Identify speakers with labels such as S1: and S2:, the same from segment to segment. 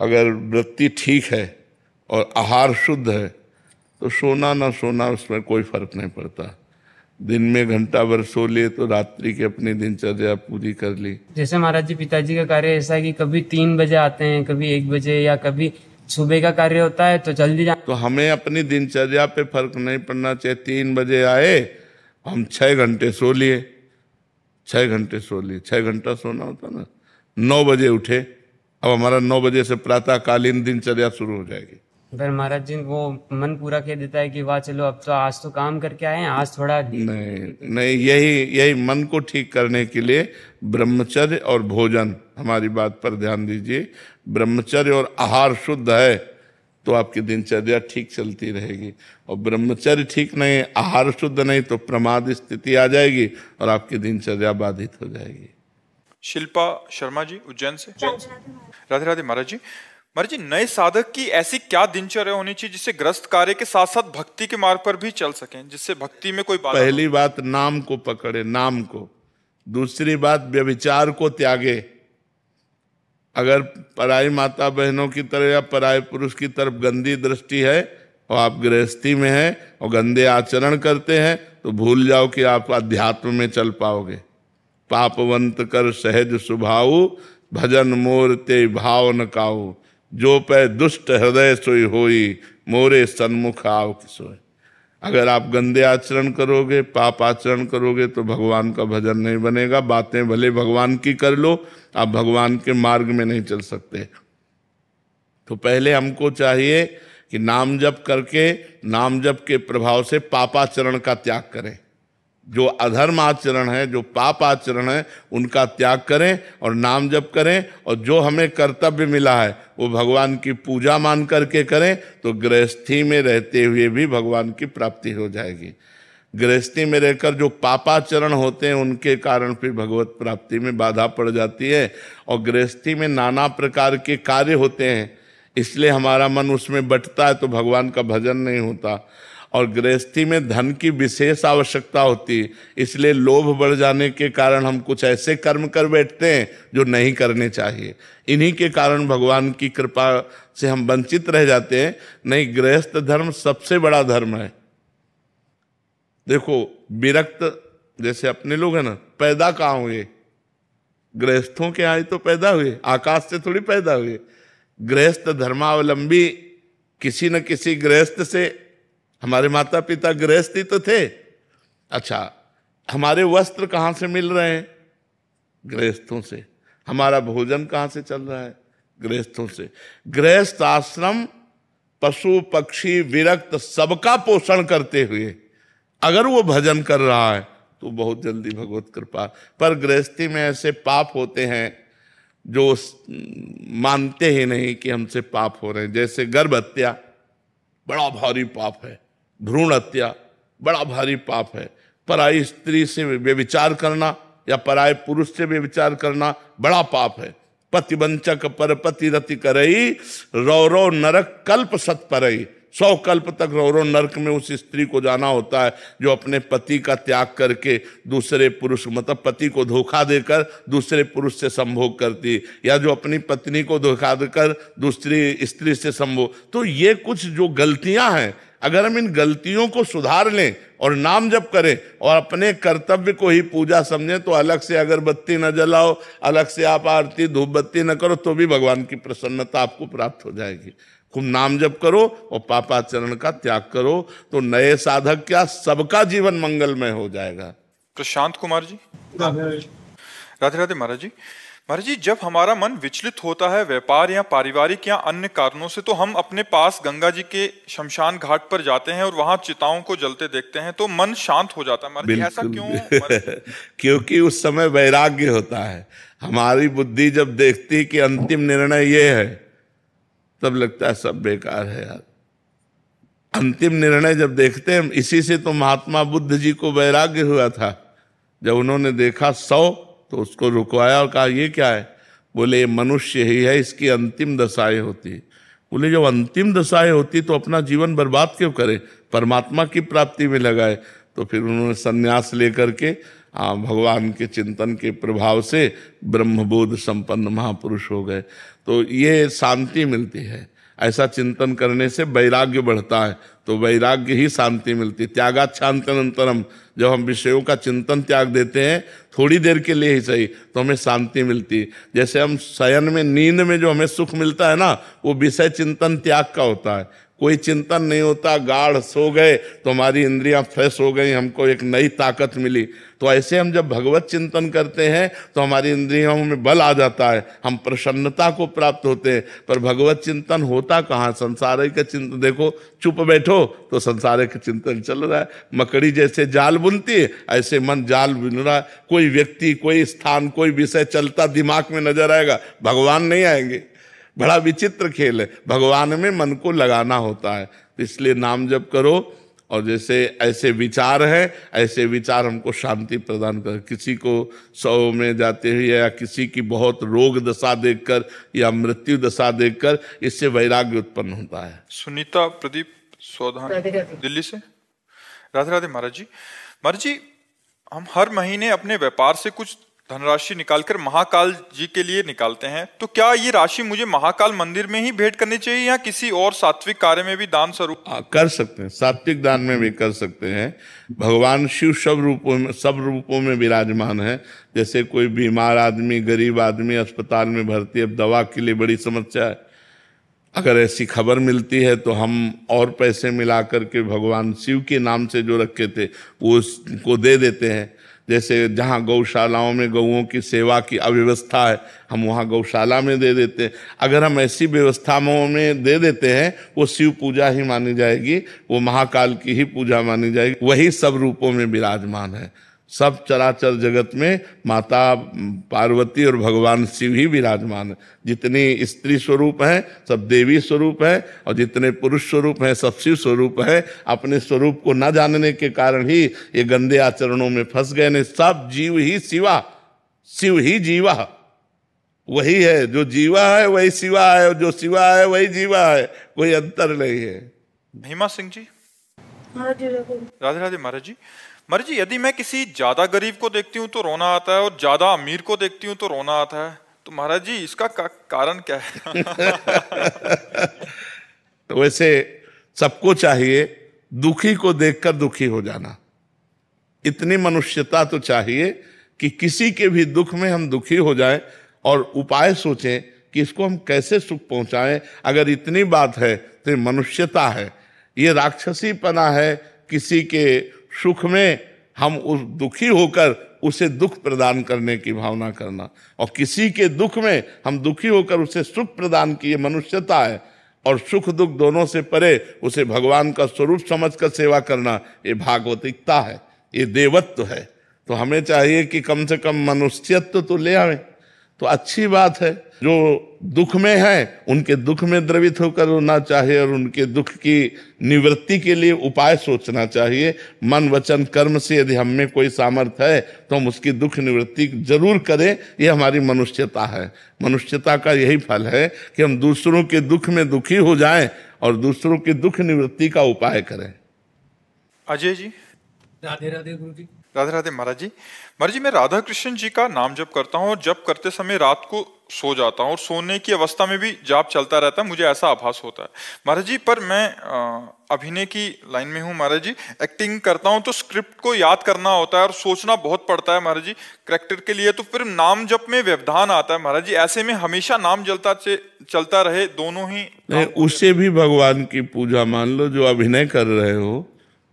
S1: अगर वृत्ति ठीक है और आहार शुद्ध है तो सोना ना सोना उसमें कोई फर्क नहीं पड़ता। दिन में घंटा भर सो लिए तो रात्रि की अपनी दिनचर्या पूरी कर ली।
S2: जैसे महाराज जी पिताजी का कार्य ऐसा है कि कभी 3 बजे आते हैं, कभी 1 बजे, या कभी सुबह का कार्य होता है तो जल्दी
S1: तो हमें अपनी दिनचर्या पे फर्क नहीं पड़ना चाहिए। 3 बजे आए, हम 6 घंटे सो लिए, 6 घंटे सो लिए, 6 घंटा सोना होता ना। 9 बजे उठे, अब हमारा 9 बजे से प्रातःकालीन दिनचर्या शुरू हो जाएगी।
S2: फिर महाराज जी वो मन पूरा कह देता है कि वाह चलो अब तो आज तो काम करके आए हैं, आज थोड़ा
S1: नहीं, यही मन को ठीक करने के लिए ब्रह्मचर्य और भोजन, हमारी बात पर ध्यान दीजिए। ब्रह्मचर्य और आहार शुद्ध है तो आपकी दिनचर्या ठीक चलती रहेगी, और ब्रह्मचर्य ठीक नहीं, आहार शुद्ध नहीं तो प्रमाद स्थिति आ जाएगी और आपकी दिनचर्या बाधित हो जाएगी।
S3: शिल्पा शर्मा जी उज्जैन से। राधे राधे महाराज जी। महाराज जी, नए साधक की ऐसी क्या दिनचर्या होनी चाहिए जिससे ग्रस्त कार्य के साथ साथ भक्ति के मार्ग पर भी चल सकें, जिससे भक्ति में कोई बाधा?
S1: पहली बात नाम को पकड़े, नाम को। दूसरी बात व्यभिचार को त्यागे। अगर पराई माता बहनों की तरफ या पराई पुरुष की तरफ गंदी दृष्टि है और आप गृहस्थी में हैं और गंदे आचरण करते हैं तो भूल जाओ कि आप अध्यात्म में चल पाओगे। पापवंत कर सहज सुभाऊ, भजन मोर ते भाव न काऊ, जो पै दुष्ट हृदय सोई होई, मोरे सन्मुख आव किसोय। अगर आप गंदे आचरण करोगे, पाप आचरण करोगे तो भगवान का भजन नहीं बनेगा। बातें भले भगवान की कर लो, आप भगवान के मार्ग में नहीं चल सकते। तो पहले हमको चाहिए कि नाम जप करके, नाम जप के प्रभाव से पापाचरण का त्याग करें। जो अधर्म आचरण है, जो पाप आचरण है, उनका त्याग करें और नाम जप करें। और जो हमें कर्तव्य मिला है वो भगवान की पूजा मान करके करें तो गृहस्थी में रहते हुए भी भगवान की प्राप्ति हो जाएगी। गृहस्थी में रहकर जो पापाचरण होते हैं उनके कारण फिर भगवत प्राप्ति में बाधा पड़ जाती है। और गृहस्थी में नाना प्रकार के कार्य होते हैं, इसलिए हमारा मन उसमें बंटता है तो भगवान का भजन नहीं होता। और गृहस्थी में धन की विशेष आवश्यकता होती है, इसलिए लोभ बढ़ जाने के कारण हम कुछ ऐसे कर्म कर बैठते हैं जो नहीं करने चाहिए। इन्हीं के कारण भगवान की कृपा से हम वंचित रह जाते हैं। नहीं, गृहस्थ धर्म सबसे बड़ा धर्म है। देखो, विरक्त जैसे अपने लोग हैं ना, पैदा कहाँ हुए? गृहस्थों के यहाँ तो पैदा हुए, आकाश से थोड़ी पैदा हुए। गृहस्थ धर्मावलंबी किसी न किसी गृहस्थ से, हमारे माता पिता गृहस्थ ही तो थे। अच्छा, हमारे वस्त्र कहाँ से मिल रहे हैं? गृहस्थों से। हमारा भोजन कहाँ से चल रहा है? गृहस्थों से। गृहस्थ आश्रम पशु पक्षी विरक्त सबका पोषण करते हुए अगर वो भजन कर रहा है तो बहुत जल्दी भगवत कृपा। पर गृहस्थी में ऐसे पाप होते हैं जो मानते ही नहीं कि हमसे पाप हो रहे हैं। जैसे गर्भ हत्या बड़ा भारी पाप है, भ्रूण हत्या बड़ा भारी पाप है, पराई स्त्री से व्यभिचार करना या पराये पुरुष से व्यभिचार करना बड़ा पाप है। पतिवंचक पर पति रति करई, रौरव नरक कल्प सत परई। 100 कल्प तक रौरव नरक में उस स्त्री को जाना होता है जो अपने पति का त्याग करके दूसरे पुरुष, मतलब पति को धोखा देकर दूसरे पुरुष से संभोग करती, या जो अपनी पत्नी को धोखा देकर दूसरी स्त्री से संभोग। तो ये कुछ जो गलतियां हैं, अगर हम इन गलतियों को सुधार लें और नाम जप करें और अपने कर्तव्य को ही पूजा समझें तो अलग से अगरबत्ती न जलाओ, अलग से आप आरती धूप बत्ती न करो तो भी भगवान की प्रसन्नता आपको प्राप्त हो जाएगी। खूब नाम जप करो और पापाचरण का त्याग करो तो नए साधक क्या, सबका जीवन मंगलमय हो जाएगा।
S3: प्रशांत कुमार जी। राधे राधे महाराज जी। महाराज जी, जब हमारा मन विचलित होता है व्यापार या पारिवारिक या अन्य कारणों से तो हम अपने पास गंगा जी के शमशान घाट पर जाते हैं और वहां चिताओं को जलते देखते हैं तो मन शांत हो जाता है। महाराज जी, ऐसा क्यों?
S1: क्योंकि उस समय वैराग्य होता है। हमारी बुद्धि जब देखती कि अंतिम निर्णय ये है तब लगता है सब बेकार है यार। अंतिम निर्णय जब देखते हैं, इसी से तो महात्मा बुद्ध जी को वैराग्य हुआ था। जब उन्होंने देखा 100 तो उसको रुकवाया और कहा ये क्या है? बोले ये मनुष्य ही है, इसकी अंतिम दशाएं होती। बोले जब अंतिम दशाएं होती तो अपना जीवन बर्बाद क्यों करे, परमात्मा की प्राप्ति में लगाए। तो फिर उन्होंने संन्यास लेकर के भगवान के चिंतन के प्रभाव से ब्रह्मबोध संपन्न महापुरुष हो गए। तो ये शांति मिलती है। ऐसा चिंतन करने से वैराग्य बढ़ता है, तो वैराग्य ही शांति मिलती है। त्यागात् शांत्यनंतरम, जब हम विषयों का चिंतन त्याग देते हैं थोड़ी देर के लिए ही सही, तो हमें शांति मिलती है। जैसे हम शयन में, नींद में जो हमें सुख मिलता है ना, वो विषय चिंतन त्याग का होता है। कोई चिंतन नहीं होता, गाढ़ सो गए तो हमारी इंद्रियां फ्रेश हो गई, हमको एक नई ताकत मिली। तो ऐसे हम जब भगवत चिंतन करते हैं तो हमारी इंद्रियों में बल आ जाता है, हम प्रसन्नता को प्राप्त होते हैं। पर भगवत चिंतन होता कहाँ? संसार का चिंतन। देखो, चुप बैठो तो संसार का चिंतन चल रहा है। मकड़ी जैसे जाल बुनती है, ऐसे मन जाल बुन रहा है। कोई व्यक्ति, कोई स्थान, कोई विषय चलता दिमाग में नजर आएगा, भगवान नहीं आएंगे। बड़ा विचित्र खेल है, भगवान में मन को लगाना होता है। तो इसलिए नाम जप करो, और जैसे ऐसे विचार है, ऐसे विचार हमको शांति प्रदान कर। किसी को 100 में जाते हुए या किसी की बहुत रोग दशा देखकर या मृत्यु दशा देखकर, इससे वैराग्य उत्पन्न होता है।
S3: सुनीता प्रदीप सोधान दिल्ली से। राधे राधे महाराज जी। महाराज जी, हम हर महीने अपने व्यापार से कुछ धनराशि निकालकर महाकाल जी के लिए निकालते हैं, तो क्या ये राशि मुझे महाकाल मंदिर में ही भेंट करनी चाहिए या किसी और सात्विक कार्य में भी दान स्वरूप?
S1: कर सकते हैं, सात्विक दान में भी कर सकते हैं। भगवान शिव सब रूपों में विराजमान है। जैसे कोई बीमार आदमी, गरीब आदमी अस्पताल में भर्ती है, अब दवा के लिए बड़ी समस्या है, अगर ऐसी खबर मिलती है तो हम और पैसे मिला करके भगवान शिव के नाम से जो रखे थे वो उसको दे देते हैं। जैसे जहाँ गौशालाओं में गौओं की सेवा की अव्यवस्था है, हम वहाँ गौशाला में दे देते हैं। अगर हम ऐसी व्यवस्थाओं में दे देते हैं, वो शिव पूजा ही मानी जाएगी, वो महाकाल की ही पूजा मानी जाएगी। वही सब रूपों में विराजमान है। सब चराचर जगत में माता पार्वती और भगवान शिव ही विराजमान है। जितनी स्त्री स्वरूप हैं सब देवी स्वरूप है, और जितने पुरुष स्वरूप हैं सब शिव स्वरूप है। अपने स्वरूप को न जानने के कारण ही ये गंदे आचरणों में फंस गए ने। सब जीव ही शिवा, शिव ही जीवा। वही है, जो जीवा है वही शिवा है, और जो शिवा है वही जीवा है, कोई अंतर नहीं है।
S3: महिमा सिंह जी। राधे राधे महाराज जी। महाराज जी, यदि मैं किसी ज्यादा गरीब को देखती हूँ तो रोना आता है और ज्यादा अमीर को देखती हूँ तो रोना आता है, तो महाराज जी इसका कारण क्या है?
S1: तो वैसे सबको चाहिए दुखी को देखकर दुखी हो जाना। इतनी मनुष्यता तो चाहिए कि किसी के भी दुख में हम दुखी हो जाएं और उपाय सोचें कि इसको हम कैसे सुख पहुंचाएं। अगर इतनी बात है तो मनुष्यता है। ये राक्षसीपना है किसी के सुख में हम उस दुखी होकर उसे दुख प्रदान करने की भावना करना, और किसी के दुख में हम दुखी होकर उसे सुख प्रदान की, ये मनुष्यता है। और सुख दुख दोनों से परे उसे भगवान का स्वरूप समझकर सेवा करना, ये भागवतिकता है, ये देवत्व है। तो हमें चाहिए कि कम से कम मनुष्यत्व तो ले आवे, तो अच्छी बात है। जो दुख में है उनके दुख में द्रवित होकर रोना चाहिए, और उनके दुख की निवृत्ति के लिए उपाय सोचना चाहिए। मन वचन कर्म से यदि हम में कोई सामर्थ्य है तो हम उसकी दुख निवृत्ति जरूर करें। ये हमारी मनुष्यता है। मनुष्यता का यही फल है कि हम दूसरों के दुख में दुखी हो जाएं और दूसरों की दुख निवृत्ति का उपाय करें।
S3: अजय जी।
S4: राधे राधे गुरु जी।
S3: राधे राधे महाराज जी। महाराज जी, मैं राधा कृष्ण जी का नाम जप करता हूँ और जप करते समय रात को सो जाता हूँ और सोने की अवस्था में भी जाप चलता रहता है, मुझे ऐसा आभास होता है महाराज जी। पर मैं अभिनय की लाइन में हूँ महाराज जी, एक्टिंग करता हूँ तो स्क्रिप्ट को याद करना होता है और सोचना बहुत पड़ता है महाराज जी कैरेक्टर के लिए, तो फिर नाम जप में व्यवधान आता है महाराज जी। ऐसे में हमेशा नाम चलता रहे, दोनों ही
S1: नहीं, उससे भी भगवान की पूजा मान लो। जो अभिनय कर रहे हो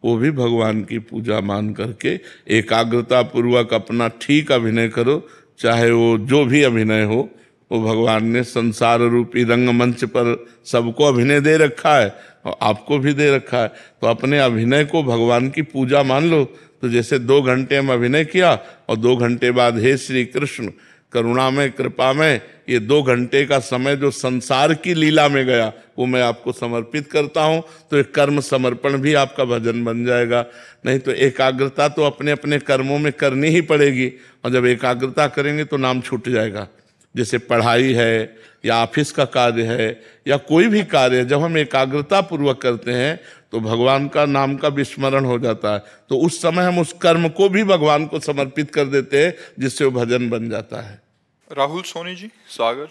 S1: वो भी भगवान की पूजा मान करके एकाग्रता पूर्वक अपना ठीक अभिनय करो। चाहे वो जो भी अभिनय हो, वो भगवान ने संसार रूपी रंगमंच पर सबको अभिनय दे रखा है और आपको भी दे रखा है। तो अपने अभिनय को भगवान की पूजा मान लो। तो जैसे 2 घंटे हम अभिनय किया और 2 घंटे बाद हे श्री कृष्ण करुणामय कृपामय, ये 2 घंटे का समय जो संसार की लीला में गया वो मैं आपको समर्पित करता हूँ। तो एक कर्म समर्पण भी आपका भजन बन जाएगा। नहीं तो एकाग्रता तो अपने अपने कर्मों में करनी ही पड़ेगी, और जब एकाग्रता करेंगे तो नाम छूट जाएगा। जैसे पढ़ाई है या ऑफिस का कार्य है या कोई भी कार्य है, जब हम एकाग्रता पूर्वक करते हैं तो भगवान का नाम का विस्मरण हो जाता है। तो उस समय हम उस कर्म को भी भगवान को समर्पित कर देते हैं, जिससे वो भजन बन जाता है।
S3: राहुल सोनी जी, सागर।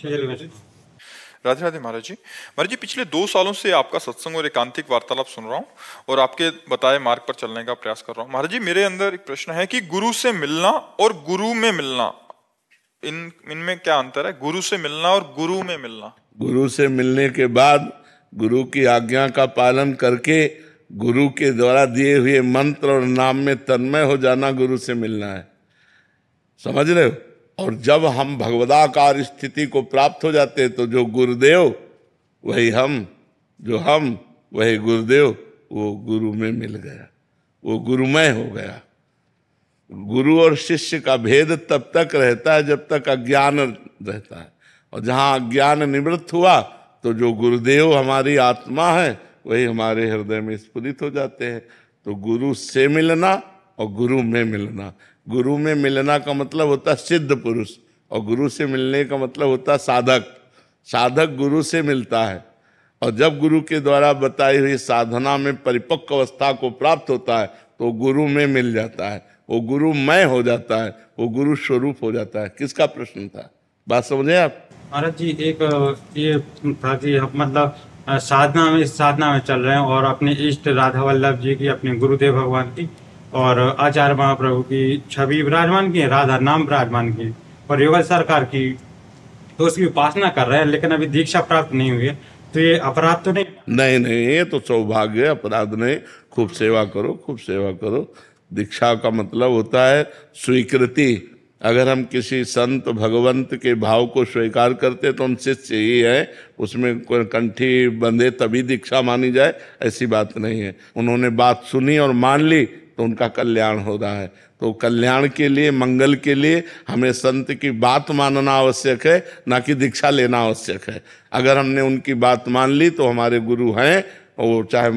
S3: राधे राधे महाराज जी। महाराज जी, पिछले 2 सालों से आपका सत्संग और एकांतिक वार्तालाप सुन रहा हूँ और आपके बताए मार्ग पर चलने का प्रयास कर रहा हूँ। महाराज जी, मेरे अंदर एक प्रश्न है कि गुरु से मिलना और गुरु में मिलना, इनमें क्या अंतर है? गुरु से मिलना और गुरु में मिलना।
S1: गुरु से मिलने के बाद गुरु की आज्ञा का पालन करके गुरु के द्वारा दिए हुए मंत्र और नाम में तन्मय हो जाना गुरु से मिलना है। समझ रहे हो? और जब हम भगवदाकार स्थिति को प्राप्त हो जाते हैं तो जो गुरुदेव वही हम, जो हम वही गुरुदेव, वो गुरु में मिल गया, वो गुरुमय हो गया। गुरु और शिष्य का भेद तब तक रहता है जब तक अज्ञान रहता है, और जहाँ अज्ञान निवृत्त हुआ तो जो गुरुदेव हमारी आत्मा है वही हमारे हृदय में स्फुरित हो जाते हैं। तो गुरु से मिलना और गुरु में मिलना, गुरु में मिलना का मतलब होता सिद्ध पुरुष, और गुरु से मिलने का मतलब होता साधक। साधक गुरु से मिलता है, और जब गुरु के द्वारा बताई हुई साधना में परिपक्व अवस्था को प्राप्त होता है तो गुरु में मिल जाता है, वो गुरुमय हो जाता है, वो गुरु स्वरूप हो जाता है। किसका प्रश्न था? बात समझे आप?
S5: महाराज जी, एक ये था कि मतलब साधना में चल रहे हैं और अपने इष्ट राधा वल्लभ जी की, अपने गुरुदेव भगवान की और आचार्य महाप्रभु की छवि विराजमान की है, राधा नाम विराजमान की और युगल सरकार की, तो उसकी उपासना कर रहे हैं, लेकिन अभी दीक्षा प्राप्त नहीं हुई है, तो ये अपराध तो नहीं?
S1: नहीं नहीं, ये तो सौभाग्य, अपराध नहीं। खूब सेवा करो, खूब सेवा करो। दीक्षा का मतलब होता है स्वीकृति। अगर हम किसी संत भगवंत के भाव को स्वीकार करते तो हम शिष्य ही है, उसमें कोई कंठी बंधे तभी दीक्षा मानी जाए, ऐसी बात नहीं है। उन्होंने बात सुनी और मान ली तो उनका कल्याण हो रहा है। तो कल्याण के लिए, मंगल के लिए हमें संत की बात मानना आवश्यक है, ना कि दीक्षा लेना आवश्यक है। अगर हमने उनकी बात मान ली तो हमारे गुरु हैं, और चाहे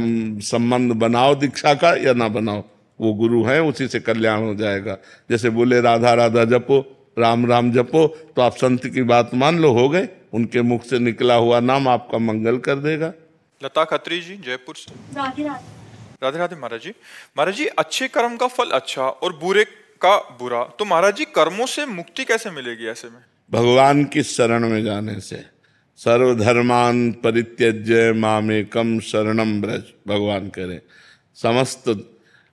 S1: संबंध बनाओ दीक्षा का या ना बनाओ, वो गुरु हैं, उसी से कल्याण हो जाएगा। जैसे बोले राधा राधा जपो, राम राम जपो, तो आप संत की बात मान लो, हो गए। उनके मुख से निकला हुआ नाम आपका मंगल कर देगा।
S3: लता खत्री जी, जयपुर से।
S6: राधे राधे।
S3: राधे राधे महाराज जी। महाराज जी, अच्छे कर्म का फल अच्छा और बुरे का बुरा, तो महाराज जी कर्मों से मुक्ति कैसे मिलेगी ऐसे में?
S1: भगवान की शरण में जाने से। सर्वधर्मान परित्यज्य मामेकम शरणम ब्रज, भगवान करें। समस्त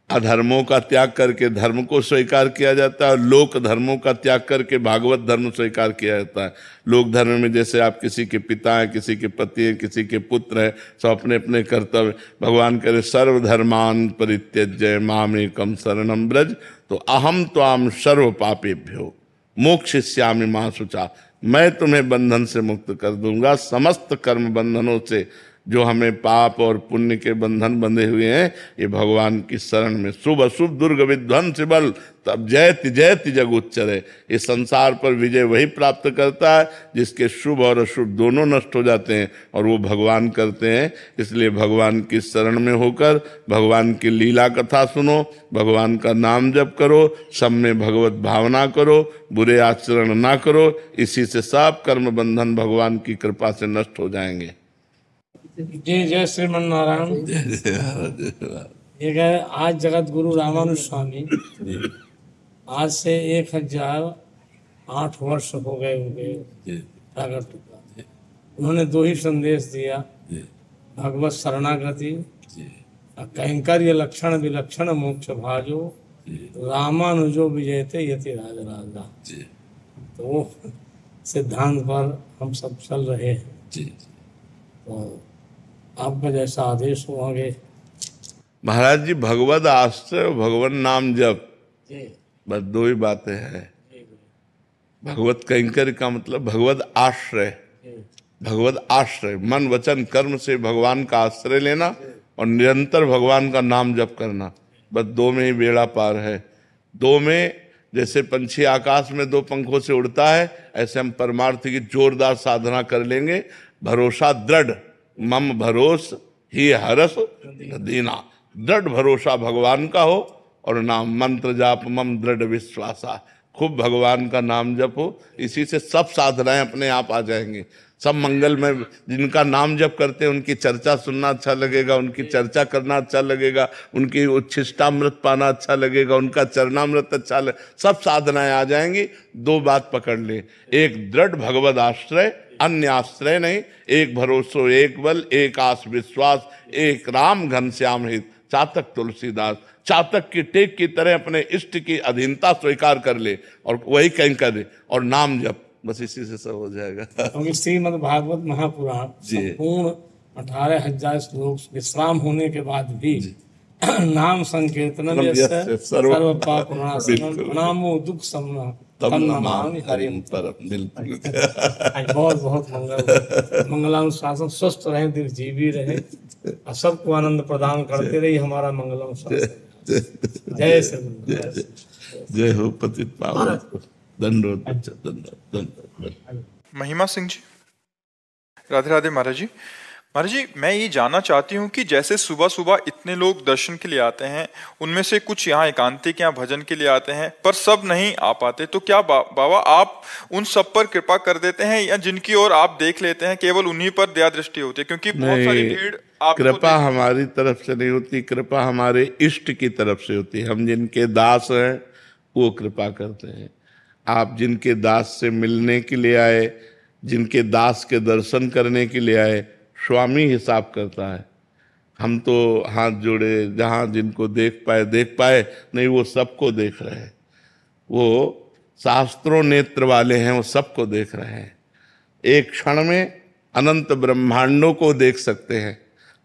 S1: अधर्मों का त्याग करके धर्म को स्वीकार किया जाता है, और लोक धर्मों का त्याग करके भागवत धर्म स्वीकार किया जाता है। लोक धर्म में जैसे आप किसी के पिता हैं, किसी के पति हैं, किसी के पुत्र हैं, सब अपने अपने कर्तव्य। भगवान करे सर्वधर्मान परित्यज्य मामेकम शरणम ब्रज, तो अहम त्वाम सर्व पापेभ्यो मोक्षयिष्यामि मा शुचा, मैं तुम्हें बंधन से मुक्त कर दूंगा, समस्त कर्म बंधनों से। जो हमें पाप और पुण्य के बंधन बंधे हुए हैं, ये भगवान की शरण में। शुभ अशुभ दुर्ग विध्वंस बल, तब जयति जयति जग उच्चरे। इस संसार पर विजय वही प्राप्त करता है जिसके शुभ और अशुभ दोनों नष्ट हो जाते हैं, और वो भगवान करते हैं। इसलिए भगवान की शरण में होकर भगवान की लीला कथा सुनो, भगवान का नाम जप करो, सब में भगवत भावना करो, बुरे आचरण ना करो। इसी से सब कर्म बंधन भगवान की कृपा से नष्ट हो जाएंगे।
S4: जय जय श्रीमन नारायण। एक है आज जगत गुरु रामानुज स्वामी, आज से 1008 वर्ष हो गए होंगे प्रकट हुआ। उन्होंने 2 ही संदेश दिया, भगवत शरणागति, कैंकर्य लक्षण विलक्षण मोक्ष भाजो, रामानुजो विजयते यति राज राजा। तो वो सिद्धांत पर हम सब चल रहे हैं। तो आपका जैसा आदेश हो आगे।
S1: महाराज जी, भगवत आश्रय और भगवान नाम जप, बस 2 ही बातें हैं। भगवत कैंकर का मतलब भगवत आश्रय। भगवत आश्रय मन वचन कर्म से भगवान का आश्रय लेना और निरंतर भगवान का नाम जप करना, बस 2 में ही बेड़ा पार है। 2 में जैसे पंछी आकाश में 2 पंखों से उड़ता है, ऐसे हम परमार्थ की जोरदार साधना कर लेंगे। भरोसा दृढ़, मम भरोस ही हरस दीना, दृढ़ भरोसा भगवान का हो, और नाम मंत्र जाप मम दृढ़ विश्वासा। खूब भगवान का नाम जपो, इसी से सब साधनाएं अपने आप आ जाएंगी। सब मंगल में जिनका नाम जप करते हैं उनकी चर्चा सुनना अच्छा लगेगा, उनकी चर्चा करना अच्छा लगेगा, उनकी उच्छिष्टामृत पाना अच्छा लगेगा, उनका चरणामृत अच्छा सब साधनाएं आ जाएंगी। दो बात पकड़ ले, एक दृढ़ भगवद आश्रय, अन्य आश्रय नहीं, एक भरोसो एक बल, एक आस विश्वास, एक राम घनश्याम हित, चातक तुलसीदास। चातक की टेक की तरह अपने इष्ट की अधीनता स्वीकार कर ले और वही कहीं कर दे और नाम जप, बस इसी से सब हो जाएगा।
S4: क्योंकि श्रीमद् भागवत महापुराण संपूर्ण 18,000 श्लोक विश्राम होने के बाद भी नाम संकीर्तनम सर्व पाप प्रणामो दुख समना तम नमामि हरिम परम। बिल्कुल बहुत बहुत मंगलानुशासन, स्वस्थ रहे, दीर्घजीवी रहे और सबको आनंद प्रदान करते रही हमारा मंगलानुशासन। जय श्री
S1: जय हो पतित पावन। दंडोत।
S3: महिमा सिंह जी। राधे राधे महाराज जी। महाराज जी, मैं ये जानना चाहती हूँ कि जैसे सुबह सुबह इतने लोग दर्शन के लिए आते हैं, उनमें से कुछ यहाँ एकांतिक यहाँ भजन के लिए आते हैं, पर सब नहीं आ पाते, तो क्या बाबा आप उन सब पर कृपा कर देते हैं या जिनकी ओर आप देख लेते हैं केवल उन्हीं पर दया दृष्टि होती है? क्योंकि बहुत सारी भीड़
S1: कृपा हमारी तरफ से नहीं होती, कृपा हमारे इष्ट की तरफ से होती है। हम जिनके दास हैं वो कृपा करते हैं। आप जिनके दास से मिलने के लिए आए, जिनके दास के दर्शन करने के लिए आए, स्वामी हिसाब करता है। हम तो हाथ जोड़े, जहाँ जिनको देख पाए, नहीं वो सबको देख रहे हैं। वो शास्त्रों नेत्र वाले हैं, वो सबको देख रहे हैं। एक क्षण में अनंत ब्रह्मांडों को देख सकते हैं,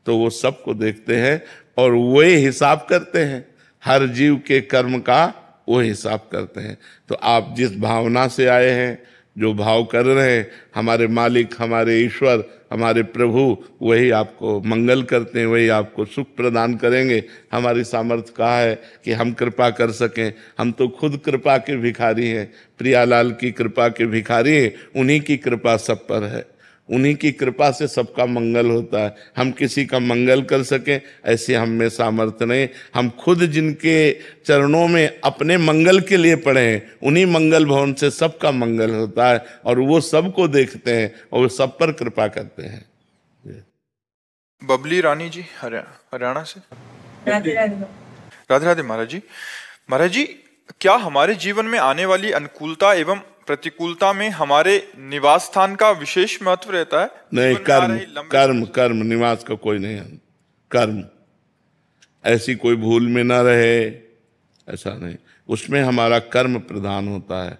S1: तो वो सबको देखते हैं और वही हिसाब करते हैं। हर जीव के कर्म का वो हिसाब करते हैं। तो आप जिस भावना से आए हैं, जो भाव कर रहे हैं, हमारे मालिक, हमारे ईश्वर, हमारे प्रभु वही आपको मंगल करते हैं, वही आपको सुख प्रदान करेंगे। हमारी सामर्थ्य कहाँ है कि हम कृपा कर सकें? हम तो खुद कृपा के भिखारी हैं, प्रियालाल की कृपा के भिखारी हैं। उन्हीं की कृपा सब पर है, उन्हीं की कृपा से सबका मंगल होता है। हम किसी का मंगल कर सकें ऐसे हम में सामर्थ्य नहीं। हम खुद जिनके चरणों में अपने मंगल के लिए पड़े हैं, उन्हीं मंगल भवन से सबका मंगल होता है और वो सबको देखते हैं और वो सब पर कृपा करते हैं।
S3: बबली रानी जी हरियाणा से।
S6: राधे राधे।
S3: राधे राधे महाराज जी। महाराज जी, क्या हमारे जीवन में आने वाली अनुकूलता एवं प्रतिकूलता में हमारे निवास स्थान का विशेष महत्व रहता है?
S1: नहीं, कर्म निवास का कोई नहीं है। कर्म ऐसी कोई भूल में ना रहे, ऐसा नहीं। उसमें हमारा कर्म प्रधान होता है।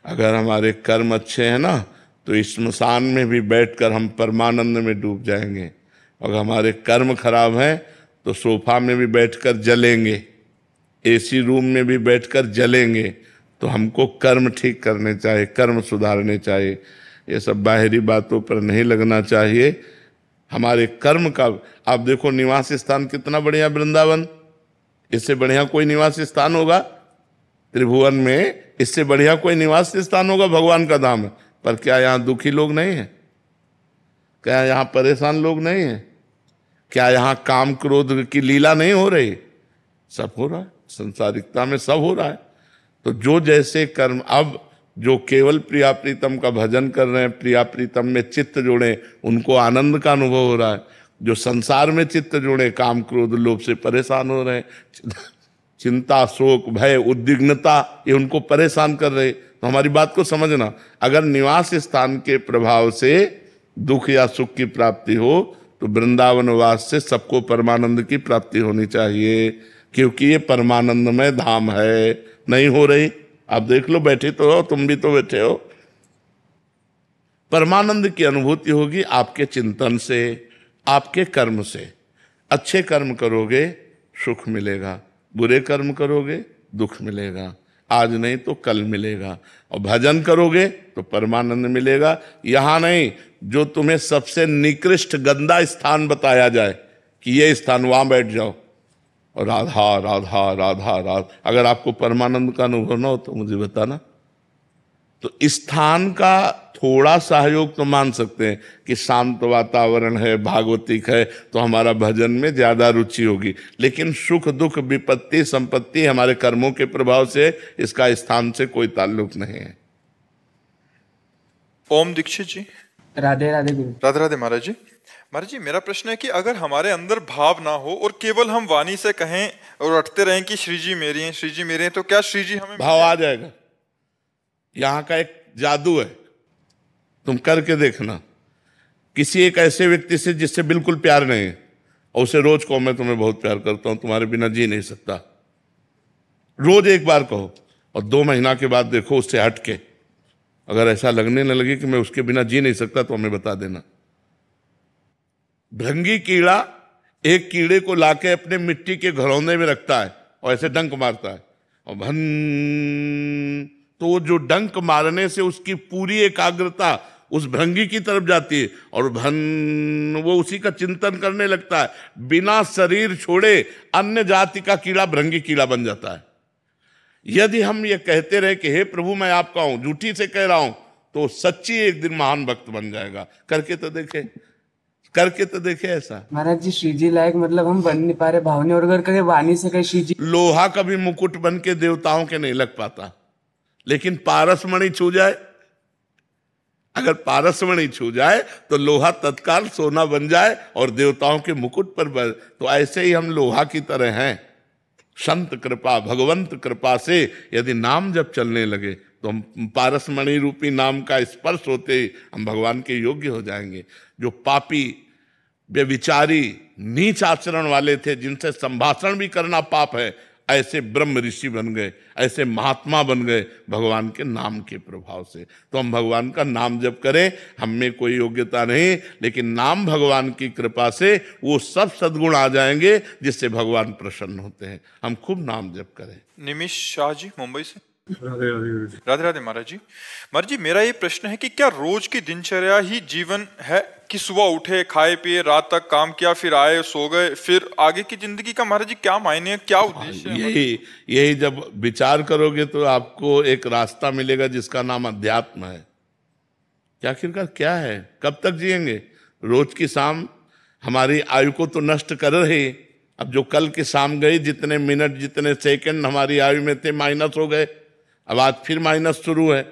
S1: अगर हमारे कर्म अच्छे हैं ना, तो इस स्मशान में भी बैठकर हम परमानंद में डूब जाएंगे। अगर हमारे कर्म खराब हैं तो सोफा में भी बैठकर जलेंगे, एसी रूम में भी बैठकर जलेंगे। तो हमको कर्म ठीक करने चाहिए, कर्म सुधारने चाहिए। ये सब बाहरी बातों पर नहीं लगना चाहिए। हमारे कर्म का, आप देखो निवास स्थान कितना बढ़िया वृंदावन, इससे बढ़िया कोई निवास स्थान होगा त्रिभुवन में? इससे बढ़िया कोई निवास स्थान होगा? भगवान का धाम है। पर क्या यहाँ दुखी लोग नहीं है? क्या यहाँ परेशान लोग नहीं है? क्या यहाँ काम क्रोध की लीला नहीं हो रही? सब हो रहा है, संसारिकता में सब हो रहा है। तो जो जैसे कर्म, अब जो केवल प्रिया प्रीतम का भजन कर रहे हैं, प्रिया प्रीतम में चित्त जोड़े, उनको आनंद का अनुभव हो रहा है। जो संसार में चित्त जोड़े, काम क्रोध लोभ से परेशान हो रहे हैं, चिंता शोक भय उद्विग्नता, ये उनको परेशान कर रहे। तो हमारी बात को समझना, अगर निवास स्थान के प्रभाव से दुख या सुख की प्राप्ति हो तो वृंदावनवास से सबको परमानंद की प्राप्ति होनी चाहिए, क्योंकि ये परमानंदमय धाम है। नहीं हो रही? आप देख लो, बैठे तो हो, तुम भी तो बैठे हो। परमानंद की अनुभूति होगी आपके चिंतन से, आपके कर्म से। अच्छे कर्म करोगे सुख मिलेगा, बुरे कर्म करोगे दुख मिलेगा। आज नहीं तो कल मिलेगा। और भजन करोगे तो परमानंद मिलेगा। यहाँ नहीं, जो तुम्हें सबसे निकृष्ट गंदा स्थान बताया जाए कि ये स्थान, वहां बैठ जाओ और राधा राधा राधा राधा। अगर आपको परमानंद का अनुभव ना हो तो मुझे बताना। तो स्थान का थोड़ा सहयोग तो मान सकते हैं कि शांत वातावरण है, भागवतिक है, तो हमारा भजन में ज्यादा रुचि होगी। लेकिन सुख दुख विपत्ति संपत्ति हमारे कर्मों के प्रभाव से, इसका स्थान से कोई ताल्लुक नहीं है।
S3: ओम दीक्षित जी।
S2: राधे राधे गुरु।
S3: राधे राधे महाराज जी। महाराज जी, मेरा प्रश्न है कि अगर हमारे अंदर भाव ना हो और केवल हम वाणी से कहें और रटते रहें कि श्री जी मेरी हैं, श्री जी मेरे हैं, तो क्या श्री जी हमें
S1: भाव आ जाएगा? यहाँ का एक जादू है, तुम करके देखना। किसी एक ऐसे व्यक्ति से जिससे बिल्कुल प्यार नहीं है और उसे रोज कहो मैं तुम्हें बहुत प्यार करता हूं, तुम्हारे बिना जी नहीं सकता, रोज एक बार कहो, और 2 महीना के बाद देखो उससे हटके अगर ऐसा लगने न लगे कि मैं उसके बिना जी नहीं सकता तो हमें बता देना। भृंगी कीड़ा एक कीड़े को लाके अपने मिट्टी के घरौंदे में रखता है और ऐसे डंक मारता है, और भन, तो जो डंक मारने से उसकी पूरी एकाग्रता उस भृंगी की तरफ जाती है और भन, वो उसी का चिंतन करने लगता है, बिना शरीर छोड़े अन्य जाति का कीड़ा भृंगी कीड़ा बन जाता है। यदि हम ये कहते रहे कि हे प्रभु मैं आपका हूं, झूठी से कह रहा हूं, तो सच्ची एक दिन महान भक्त बन जाएगा। करके तो देखे, करके तो देखे ऐसा।
S2: महाराज जी श्री जी लायक मतलब हम बन नहीं पा रहे, भावने और करके वाणी से कहे श्री जी।
S1: लोहा कभी मुकुट बन के देवताओं के नहीं लग पाता, लेकिन पारसमणि छू जाए, अगर पारसमणि छू जाए तो लोहा तत्काल सोना बन जाए और देवताओं के मुकुट पर तो ऐसे ही हम लोहा की तरह हैं। संत कृपा, भगवंत कृपा से यदि नाम जब चलने लगे तो हम पारसमणि रूपी नाम का स्पर्श होते ही हम भगवान के योग्य हो जाएंगे। जो पापी, व्यभिचारी, नीच आचरण वाले थे, जिनसे संभाषण भी करना पाप है, ऐसे ब्रह्म ऋषि बन गए, ऐसे महात्मा बन गए भगवान के नाम के प्रभाव से। तो हम भगवान का नाम जप करें, हम में कोई योग्यता नहीं, लेकिन नाम भगवान की कृपा से वो सब सद्गुण आ जाएंगे जिससे भगवान प्रसन्न होते हैं। हम खूब नाम जप करें।
S3: निमिष शाह जी मुंबई से।
S5: राधे राधे।
S3: राधे राधे महाराज जी। महाराज जी, मेरा ये प्रश्न है कि क्या रोज की दिनचर्या ही जीवन है कि सुबह उठे, खाए पिए, रात तक काम किया, फिर आए, सो गए, फिर आगे की जिंदगी का महाराज जी क्या मायने है, क्या उद्देश्य है?
S1: यही जब विचार करोगे तो आपको एक रास्ता मिलेगा जिसका नाम अध्यात्म है कि आखिरकार क्या है, कब तक जिएंगे। रोज की शाम हमारी आयु को तो नष्ट कर रही, अब जो कल की शाम गई, जितने मिनट जितने सेकंड हमारी आयु में थे माइनस हो गए, अब आज फिर माइनस शुरू है।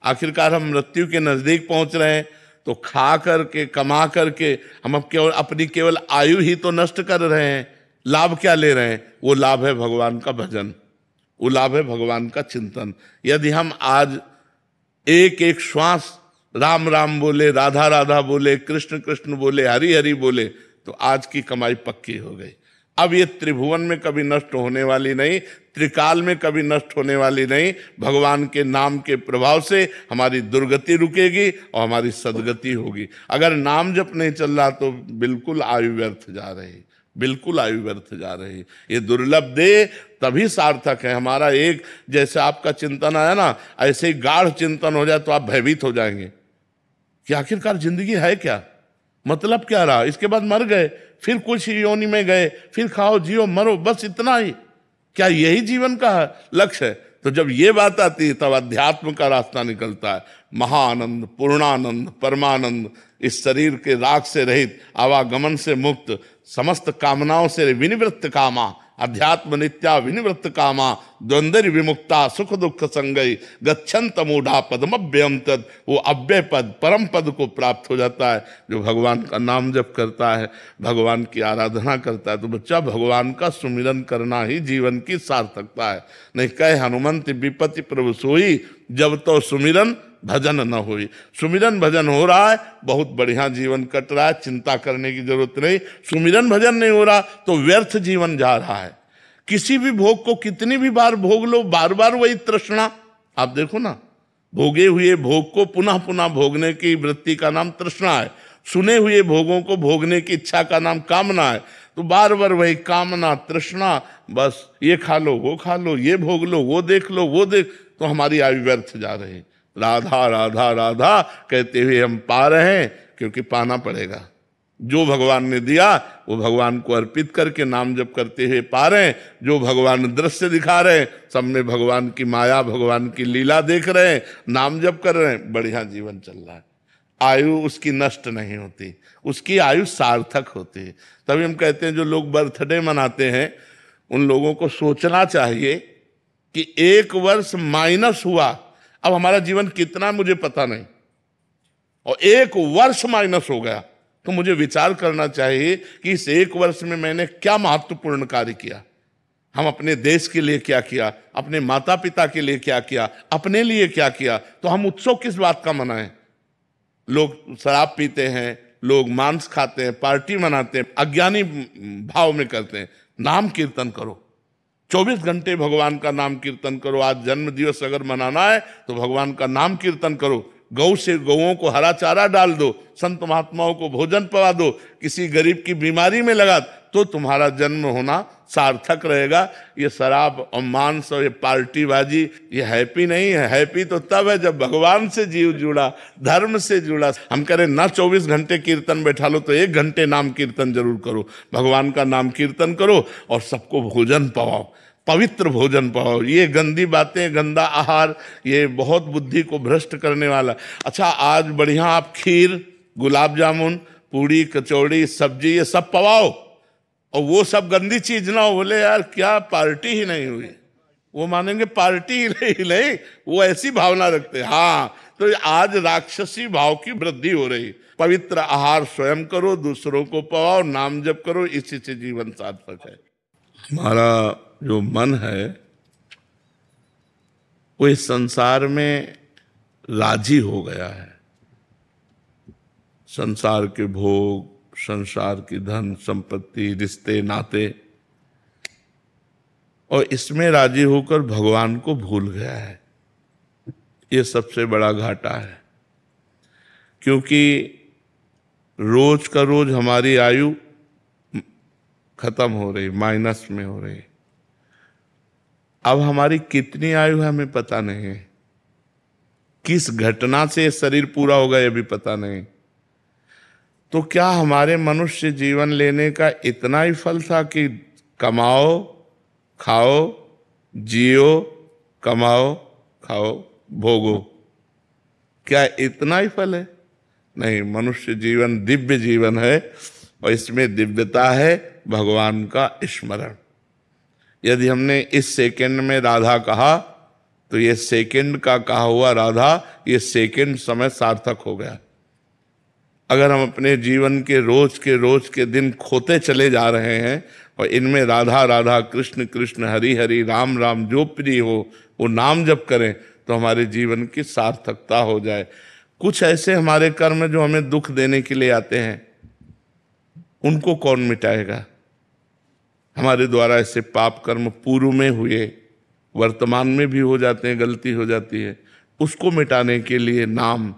S1: आखिरकार हम मृत्यु के नजदीक पहुंच रहे हैं, तो खा करके कमा करके हम अब केवल अपनी केवल आयु ही तो नष्ट कर रहे हैं। लाभ क्या ले रहे हैं? वो लाभ है भगवान का भजन, वो लाभ है भगवान का चिंतन। यदि हम आज एक एक श्वास राम राम बोले, राधा राधा बोले, कृष्ण कृष्ण बोले, हरि हरि बोले, तो आज की कमाई पक्की हो गई। अब ये त्रिभुवन में कभी नष्ट होने वाली नहीं, त्रिकाल में कभी नष्ट होने वाली नहीं। भगवान के नाम के प्रभाव से हमारी दुर्गति रुकेगी और हमारी सदगति होगी। अगर नाम जप नहीं चल रहा तो बिल्कुल आयु व्यर्थ जा रही, बिल्कुल आयु व्यर्थ जा रही। ये दुर्लभ दे तभी सार्थक है हमारा। एक जैसे आपका चिंतन आया ना, ऐसे ही गाढ़ चिंतन हो जाए तो आप भयभीत हो जाएंगे कि आखिरकार जिंदगी है क्या, मतलब क्या रहा, इसके बाद मर गए, फिर कुछ योनि में गए, फिर खाओ जियो मरो, बस इतना ही, क्या यही जीवन का लक्ष्य है? तो जब ये बात आती है तब अध्यात्म का रास्ता निकलता है। महाआनंद, पूर्णानंद, परमानंद, इस शरीर के राग से रहित, आवागमन से मुक्त, समस्त कामनाओं से विनिवृत्त कामा, अध्यात्म नित्या विनिवृत्त कामा, द्वंद्व विमुक्ता, सुख दुख संगई, गच्छन्त मूढ़ा पदमभ्यम तद, वो अव्यय पद, परम पद को प्राप्त हो जाता है जो भगवान का नाम जप करता है, भगवान की आराधना करता है। तो बच्चा, भगवान का सुमिरन करना ही जीवन की सार्थकता है। नहीं कहे हनुमंत विपत्ति प्रभु सोई, जब तो सुमिरन भजन न होई। सुमिरन भजन हो रहा है, बहुत बढ़िया जीवन कट रहा है, चिंता करने की जरूरत नहीं। सुमिरन भजन नहीं हो रहा तो व्यर्थ जीवन जा रहा है। किसी भी भोग को कितनी भी बार भोग लो, बार बार वही तृष्णा। आप देखो ना, भोगे हुए भोग को पुनः पुनः भोगने की वृत्ति का नाम तृष्णा है। सुने हुए भोगों को भोगने की इच्छा का नाम कामना है। तो बार बार वही कामना, तृष्णा, बस ये खा लो, वो खा लो, ये भोग लो, वो देख लो, वो देख, तो हमारी आयु व्यर्थ जा रही है। राधा राधा राधा कहते हुए हम पा रहे हैं, क्योंकि पाना पड़ेगा। जो भगवान ने दिया वो भगवान को अर्पित करके नाम जप करते हुए पा रहे हैं। जो भगवान दृश्य दिखा रहे हैं, सब में भगवान की माया, भगवान की लीला देख रहे हैं, नाम जप कर रहे हैं, बढ़िया जीवन चल रहा है। आयु उसकी नष्ट नहीं होती, उसकी आयु सार्थक होती है। तभी हम कहते हैं जो लोग बर्थडे मनाते हैं उन लोगों को सोचना चाहिए कि 1 वर्ष माइनस हुआ, अब हमारा जीवन कितना मुझे पता नहीं, और 1 वर्ष माइनस हो गया, तो मुझे विचार करना चाहिए कि इस 1 वर्ष में मैंने क्या महत्वपूर्ण कार्य किया। हम अपने देश के लिए क्या किया, अपने माता पिता के लिए क्या किया, अपने लिए क्या किया। तो हम उत्सव किस बात का मनाएं? लोग शराब पीते हैं, लोग मांस खाते हैं, पार्टी मनाते हैं, अज्ञानी भाव में करते हैं। नाम कीर्तन करो, 24 घंटे भगवान का नाम कीर्तन करो। आज जन्म दिवस अगर मनाना है तो भगवान का नाम कीर्तन करो। गौ से गौओं को हरा चारा डाल दो, संत महात्माओं को भोजन पवा दो, किसी गरीब की बीमारी में लगा, तो तुम्हारा जन्म होना सार्थक रहेगा। ये शराब और मांस और ये पार्टीबाजी, ये हैप्पी नहीं है। हैप्पी तो तब है जब भगवान से जीव जुड़ा, धर्म से जुड़ा। हम कह रहे ना 24 घंटे कीर्तन बैठा लो, तो 1 घंटे नाम कीर्तन जरूर करो। भगवान का नाम कीर्तन करो और सबको भोजन पवाओ, पवित्र भोजन पाओ। ये गंदी बातें, गंदा आहार, ये बहुत बुद्धि को भ्रष्ट करने वाला। अच्छा, आज बढ़िया आप खीर, गुलाब जामुन, पूड़ी, कचौड़ी, सब्जी, ये सब पवाओ, और वो सब गंदी चीज ना हो। बोले यार क्या पार्टी ही नहीं हुई, वो मानेंगे पार्टी ही नहीं, वो ऐसी भावना रखते हैं। हाँ, तो आज राक्षसी भाव की वृद्धि हो रही। पवित्र आहार स्वयं करो, दूसरों को पवाओ, नाम जप करो, इसी से जीवन सार्थक है। हमारा जो मन है वो इस संसार में राजी हो गया है। संसार के भोग, संसार की धन संपत्ति, रिश्ते नाते, और इसमें राजी होकर भगवान को भूल गया है। ये सबसे बड़ा घाटा है, क्योंकि रोज का रोज हमारी आयु खत्म हो रही, माइनस में हो रही। अब हमारी कितनी आयु है हमें पता नहीं है, किस घटना से शरीर पूरा होगा ये भी पता नहीं। तो क्या हमारे मनुष्य जीवन लेने का इतना ही फल था कि कमाओ, खाओ, जियो, कमाओ, खाओ, भोगो? क्या इतना ही फल है? नहीं, मनुष्य जीवन दिव्य जीवन है, और इसमें दिव्यता है भगवान का स्मरण। यदि हमने इस सेकंड में राधा कहा, तो ये सेकंड का कहा हुआ राधा, ये सेकंड समय सार्थक हो गया। अगर हम अपने जीवन के रोज के दिन खोते चले जा रहे हैं, और इनमें राधा राधा, कृष्ण कृष्ण, हरि हरि, राम राम, जो प्रिय हो वो नाम जप करें, तो हमारे जीवन की सार्थकता हो जाए। कुछ ऐसे हमारे कर्म जो हमें दुख देने के लिए आते हैं, उनको कौन मिटाएगा? हमारे द्वारा ऐसे पाप कर्म पूर्व में हुए, वर्तमान में भी हो जाते हैं, गलती हो जाती है, उसको मिटाने के लिए नाम,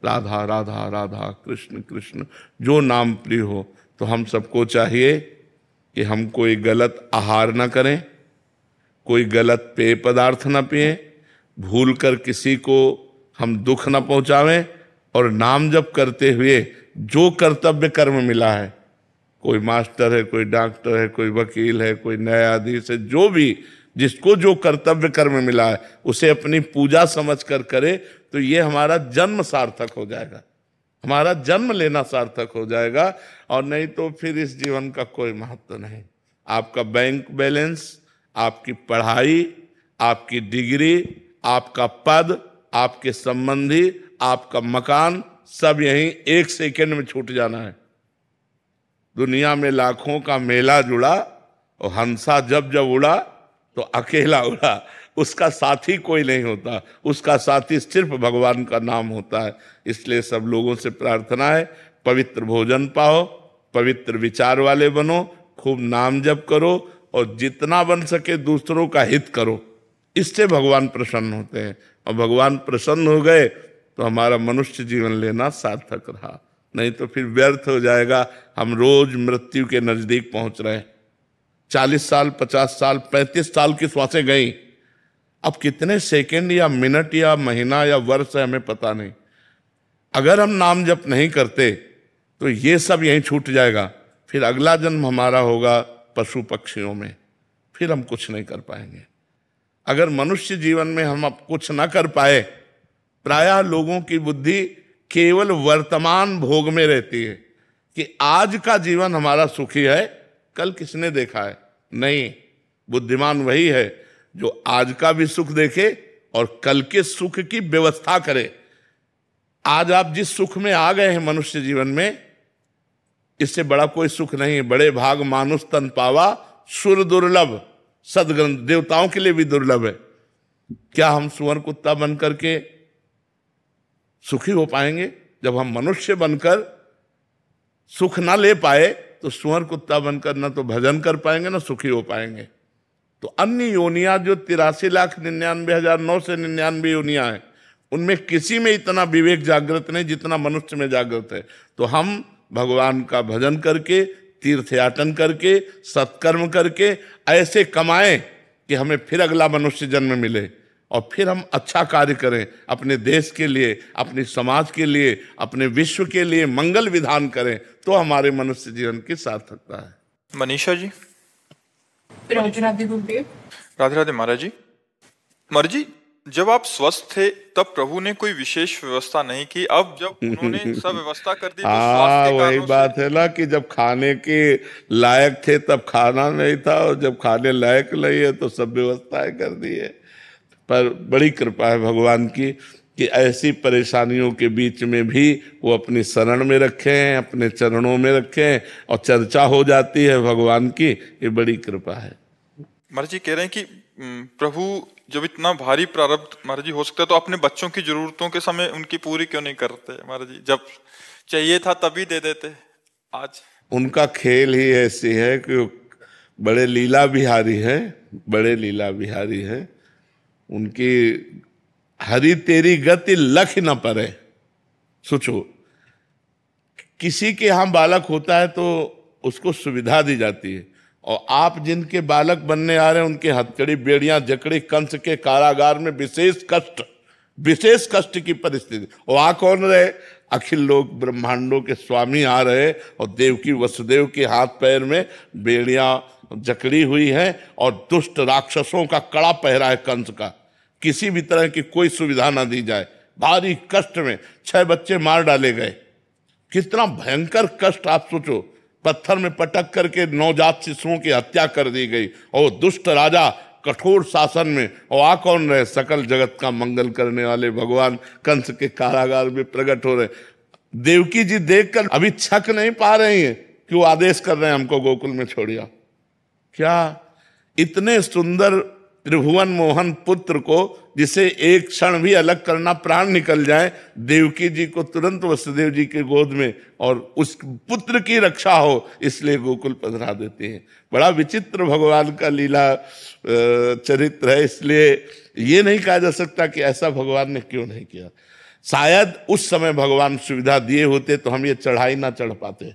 S1: राधा राधा राधा, कृष्ण कृष्ण, जो नाम प्रिय हो। तो हम सबको चाहिए कि हम कोई गलत आहार ना करें, कोई गलत पेय पदार्थ ना पिएं, भूल कर किसी को हम दुख ना पहुंचावें, और नाम जप करते हुए जो कर्तव्य कर्म मिला है, कोई मास्टर है, कोई डॉक्टर है, कोई वकील है, कोई न्यायाधीश है, जो भी जिसको जो कर्तव्य कर्म मिला है उसे अपनी पूजा समझ कर करे, तो ये हमारा जन्म सार्थक हो जाएगा, हमारा जन्म लेना सार्थक हो जाएगा। और नहीं तो फिर इस जीवन का कोई महत्व नहीं। आपका बैंक बैलेंस, आपकी पढ़ाई, आपकी डिग्री, आपका पद, आपके संबंधी, आपका मकान, सब यहीं 1 सेकंड में छूट जाना है। दुनिया में लाखों का मेला जुड़ा, और हंसा जब जब उड़ा तो अकेला उड़ा, उसका साथी कोई नहीं होता, उसका साथी सिर्फ भगवान का नाम होता है। इसलिए सब लोगों से प्रार्थना है, पवित्र भोजन पाओ, पवित्र विचार वाले बनो, खूब नाम जप करो, और जितना बन सके दूसरों का हित करो। इससे भगवान प्रसन्न होते हैं, और भगवान प्रसन्न हो गए तो हमारा मनुष्य जीवन लेना सार्थक रहा। नहीं तो फिर व्यर्थ हो जाएगा। हम रोज मृत्यु के नजदीक पहुंच रहे हैं। 40 साल, 50 साल, 35 साल की श्वासें गई, अब कितने सेकंड या मिनट या महीना या वर्ष है हमें पता नहीं। अगर हम नाम जप नहीं करते तो ये सब यहीं छूट जाएगा। फिर अगला जन्म हमारा होगा पशु पक्षियों में, फिर हम कुछ नहीं कर पाएंगे। अगर मनुष्य जीवन में हम अब कुछ ना कर पाए, प्रायः लोगों की बुद्धि केवल वर्तमान भोग में रहती है कि आज का जीवन हमारा सुखी है, कल किसने देखा है? नहीं, बुद्धिमान वही है जो आज का भी सुख देखे और कल के सुख की व्यवस्था करे। आज आप जिस सुख में आ गए हैं मनुष्य जीवन में, इससे बड़ा कोई सुख नहीं है। बड़े भाग मानुष तन पावा, सुर दुर्लभ, सदग्रंथ देवताओं के लिए भी दुर्लभ है। क्या हम सुअर कुत्ता बन करके सुखी हो पाएंगे? जब हम मनुष्य बनकर सुख ना ले पाए तो सुअर कुत्ता बनकर ना तो भजन कर पाएंगे ना सुखी हो पाएंगे। तो अन्य योनियां जो 83,99,999 योनियां हैं, उनमें किसी में इतना विवेक जागृत नहीं जितना मनुष्य में जागृत है। तो हम भगवान का भजन करके, तीर्थयाटन करके, सत्कर्म करके ऐसे कमाएं कि हमें फिर अगला मनुष्य जन्म मिले और फिर हम अच्छा कार्य करें, अपने देश के लिए, अपने समाज के लिए, अपने विश्व के लिए मंगल विधान करें, तो हमारे मनुष्य जीवन की सार्थकता है।
S3: मनीषा जी।
S6: राधे राधे गुरुदेव।
S3: राधे राधे महाराज जी। महाराज जी, जब आप स्वस्थ थे तब प्रभु ने कोई विशेष व्यवस्था नहीं की, अब जब उन्होंने सब व्यवस्था कर दी तो स्वास्थ्य के
S1: वही
S3: कारणों
S1: बात है ना कि जब खाने के लायक थे तब खाना नहीं था, और जब खाने लायक नहीं है तो सब व्यवस्थाएं कर दी है। पर बड़ी कृपा है भगवान की कि ऐसी परेशानियों के बीच में भी वो अपनी शरण में रखे हैं, अपने चरणों में रखे हैं और चर्चा हो जाती है भगवान की। ये बड़ी कृपा है।
S3: महाराज जी कह रहे हैं कि प्रभु जब इतना भारी प्रारब्ध महाराज जी हो सकता है तो अपने बच्चों की जरूरतों के समय उनकी पूरी क्यों नहीं करते? महाराज जी जब चाहिए था तभी दे देते। आज
S1: उनका खेल ही ऐसी है कि बड़े लीला बिहारी है, बड़े लीला बिहारी है। उनकी हरि तेरी गति लख न परे। सोचो, किसी के यहाँ बालक होता है तो उसको सुविधा दी जाती है, और आप जिनके बालक बनने आ रहे हैं उनके हथकड़ी, बेड़ियां, जकड़ी, कंस के कारागार में विशेष कष्ट की परिस्थिति। और आ कौन रहे? अखिल लोक ब्रह्मांडों के स्वामी आ रहे, और देवकी वसुदेव के हाथ पैर में बेड़ियां जकड़ी हुई है और दुष्ट राक्षसों का कड़ा पहरा है कंस का। किसी भी तरह की कोई सुविधा ना दी जाए। भारी कष्ट में 6 बच्चे मार डाले गए। कितना भयंकर कष्ट आप सोचो। पत्थर में पटक करके नवजात शिशुओं की हत्या कर दी गई, और दुष्ट राजा कठोर शासन में। और आ कौन रहे? सकल जगत का मंगल करने वाले भगवान कंस के कारागार में प्रकट हो रहे। देवकी जी देखकर अभी छक नहीं पा रही हैं कि वो आदेश कर रहे हैं हमको गोकुल में छोड़िया। क्या इतने सुंदर त्रिभुवन मोहन पुत्र को, जिसे एक क्षण भी अलग करना प्राण निकल जाए, देवकी जी को तुरंत वसुदेव जी के गोद में, और उस पुत्र की रक्षा हो इसलिए गोकुल पधरा देते हैं। बड़ा विचित्र भगवान का लीला चरित्र है। इसलिए ये नहीं कहा जा सकता कि ऐसा भगवान ने क्यों नहीं किया। शायद उस समय भगवान सुविधा दिए होते तो हम ये चढ़ाई ना चढ़ पाते।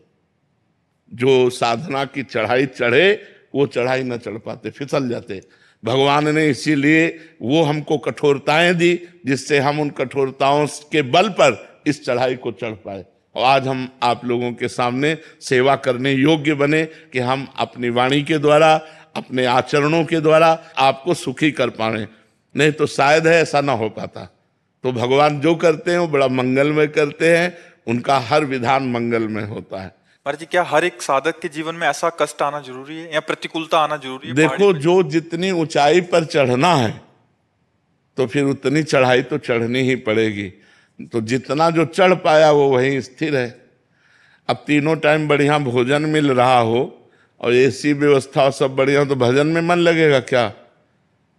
S1: जो साधना की चढ़ाई चढ़े वो चढ़ाई ना चढ़ पाते, फिसल जाते। भगवान ने इसीलिए वो हमको कठोरताएं दी, जिससे हम उन कठोरताओं के बल पर इस चढ़ाई को चढ़ पाए, और आज हम आप लोगों के सामने सेवा करने योग्य बने कि हम अपनी वाणी के द्वारा, अपने आचरणों के द्वारा आपको सुखी कर पाए। नहीं तो शायद है ऐसा ना हो पाता। तो भगवान जो करते हैं वो बड़ा मंगलमय करते हैं, उनका हर विधान मंगलमय होता है।
S3: महाराज जी, क्या हर एक साधक के जीवन में ऐसा कष्ट आना जरूरी है या प्रतिकूलता आना जरूरी है?
S1: देखो, जो जितनी ऊंचाई पर चढ़ना है तो फिर उतनी चढ़ाई तो चढ़नी ही पड़ेगी। तो जितना जो चढ़ पाया वो वहीं स्थिर है। अब तीनों टाइम बढ़िया भोजन मिल रहा हो और ऐसी व्यवस्था सब बढ़िया, तो भजन में मन लगेगा क्या?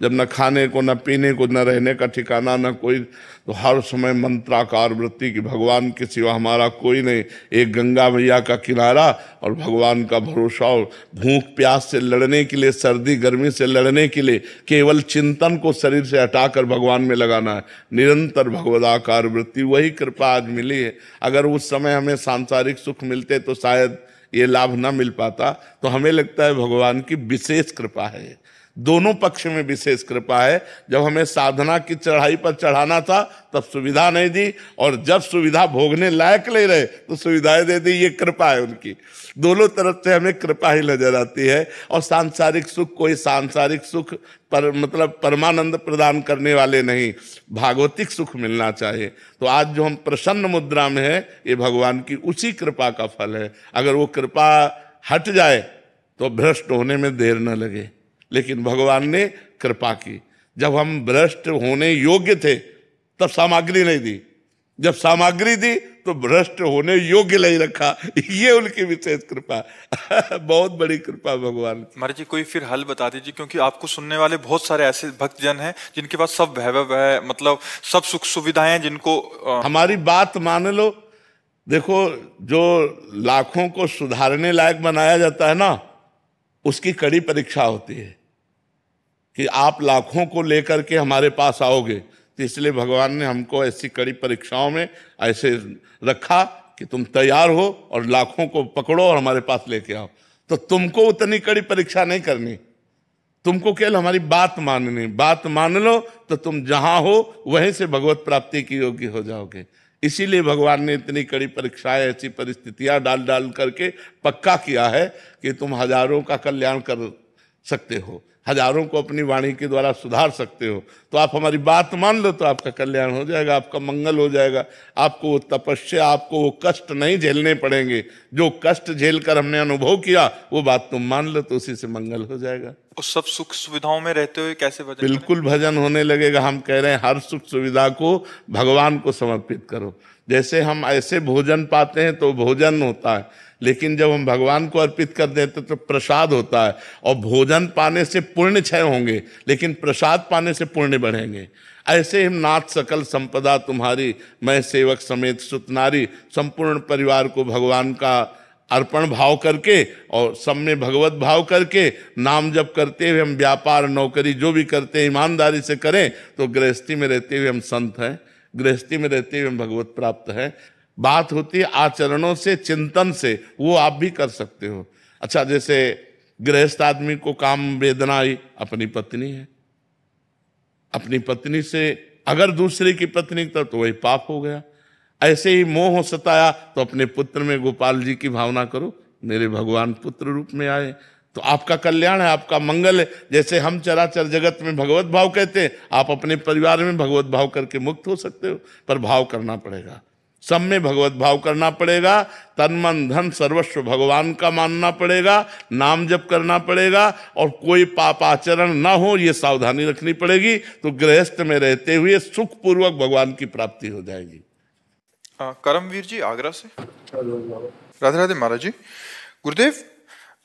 S1: जब न खाने को, न पीने को, न रहने का ठिकाना, न कोई, तो हर समय मंत्राकार वृत्ति की भगवान के सिवा हमारा कोई नहीं। एक गंगा मैया का किनारा और भगवान का भरोसा, और भूख प्यास से लड़ने के लिए, सर्दी गर्मी से लड़ने के लिए केवल चिंतन को शरीर से हटाकर भगवान में लगाना है। निरंतर भगवदाकार वृत्ति, वही कृपा आज मिली है। अगर उस समय हमें सांसारिक सुख मिलते तो शायद ये लाभ न मिल पाता। तो हमें लगता है भगवान की विशेष कृपा है, दोनों पक्ष में विशेष कृपा है। जब हमें साधना की चढ़ाई पर चढ़ाना था तब सुविधा नहीं दी, और जब सुविधा भोगने लायक ले रहे तो सुविधाएं दे दी। ये कृपा है उनकी। दोनों तरफ से हमें कृपा ही नजर आती है। और सांसारिक सुख कोई सांसारिक सुख पर मतलब परमानंद प्रदान करने वाले नहीं, भागवतिक सुख मिलना चाहिए। तो आज जो हम प्रसन्न मुद्रा में है, ये भगवान की उसी कृपा का फल है। अगर वो कृपा हट जाए तो भ्रष्ट होने में देर न लगे, लेकिन भगवान ने कृपा की। जब हम भ्रष्ट होने योग्य थे तब सामग्री नहीं दी, जब सामग्री दी तो भ्रष्ट होने योग्य नहीं रखा। ये उनकी विशेष कृपा। बहुत बड़ी कृपा भगवान की।
S3: महाराज जी कोई फिर हल बता दीजिए, क्योंकि आपको सुनने वाले बहुत सारे ऐसे भक्तजन हैं जिनके पास सब वैभव है, मतलब सब सुख सुविधाएं हैं, जिनको
S1: हमारी बात मान लो। देखो, जो लाखों को सुधारने लायक बनाया जाता है ना, उसकी कड़ी परीक्षा होती है कि आप लाखों को लेकर के हमारे पास आओगे। तो इसलिए भगवान ने हमको ऐसी कड़ी परीक्षाओं में ऐसे रखा कि तुम तैयार हो और लाखों को पकड़ो और हमारे पास लेके आओ। तो तुमको उतनी कड़ी परीक्षा नहीं करनी, तुमको केवल हमारी बात माननी। बात मान लो तो तुम जहां हो वहीं से भगवत प्राप्ति की योग्य हो जाओगे। इसीलिए भगवान ने इतनी कड़ी परीक्षाएं, ऐसी परिस्थितियां डाल डाल करके पक्का किया है कि तुम हजारों का कल्याण कर सकते हो, हजारों को अपनी वाणी के द्वारा सुधार सकते हो। तो आप हमारी बात मान लो तो आपका कल्याण हो जाएगा, आपका मंगल हो जाएगा। आपको वो तपस्या, आपको वो कष्ट नहीं झेलने पड़ेंगे। जो कष्ट झेलकर हमने अनुभव किया वो बात तुम मान लो तो उसी से मंगल हो जाएगा।
S3: उस सब सुख सुविधाओं में रहते हुए कैसे भजन
S1: बिल्कुल भजन होने लगेगा। हम कह रहे हैं हर सुख सुविधा को भगवान को समर्पित करो। जैसे हम ऐसे भोजन पाते हैं तो भोजन होता है, लेकिन जब हम भगवान को अर्पित कर देते तो प्रसाद होता है। और भोजन पाने से पुण्य क्षय होंगे, लेकिन प्रसाद पाने से पुण्य बढ़ेंगे। ऐसे हम नाथ सकल संपदा तुम्हारी, मैं सेवक समेत सुतनारी, संपूर्ण परिवार को भगवान का अर्पण भाव करके और सब में भगवत भाव करके नाम जप करते हुए हम व्यापार नौकरी जो भी करते हैं ईमानदारी से करें तो गृहस्थी में रहते हुए हम संत हैं, गृहस्थी में रहते हुए हम भगवत प्राप्त हैं। बात होती है आचरणों से, चिंतन से, वो आप भी कर सकते हो। अच्छा, जैसे गृहस्थ आदमी को काम वेदना आई, अपनी पत्नी है, अपनी पत्नी से अगर दूसरे की पत्नी तो वही पाप हो गया। ऐसे ही मोह सताया तो अपने पुत्र में गोपाल जी की भावना करो, मेरे भगवान पुत्र रूप में आए, तो आपका कल्याण है, आपका मंगल है। जैसे हम चराचर जगत में भगवत भाव कहते हैं, आप अपने परिवार में भगवत भाव करके मुक्त हो सकते हो। पर भाव करना पड़ेगा, सब में भगवत भाव करना पड़ेगा। तन मन धन सर्वस्व भगवान का मानना पड़ेगा, नाम जप करना पड़ेगा और कोई पापाचरण ना हो, ये सावधानी रखनी पड़ेगी। तो गृहस्थ में रहते हुए सुखपूर्वक भगवान की प्राप्ति हो जाएगी।
S3: करमवीर जी आगरा से। राधे राधे महाराज जी। गुरुदेव,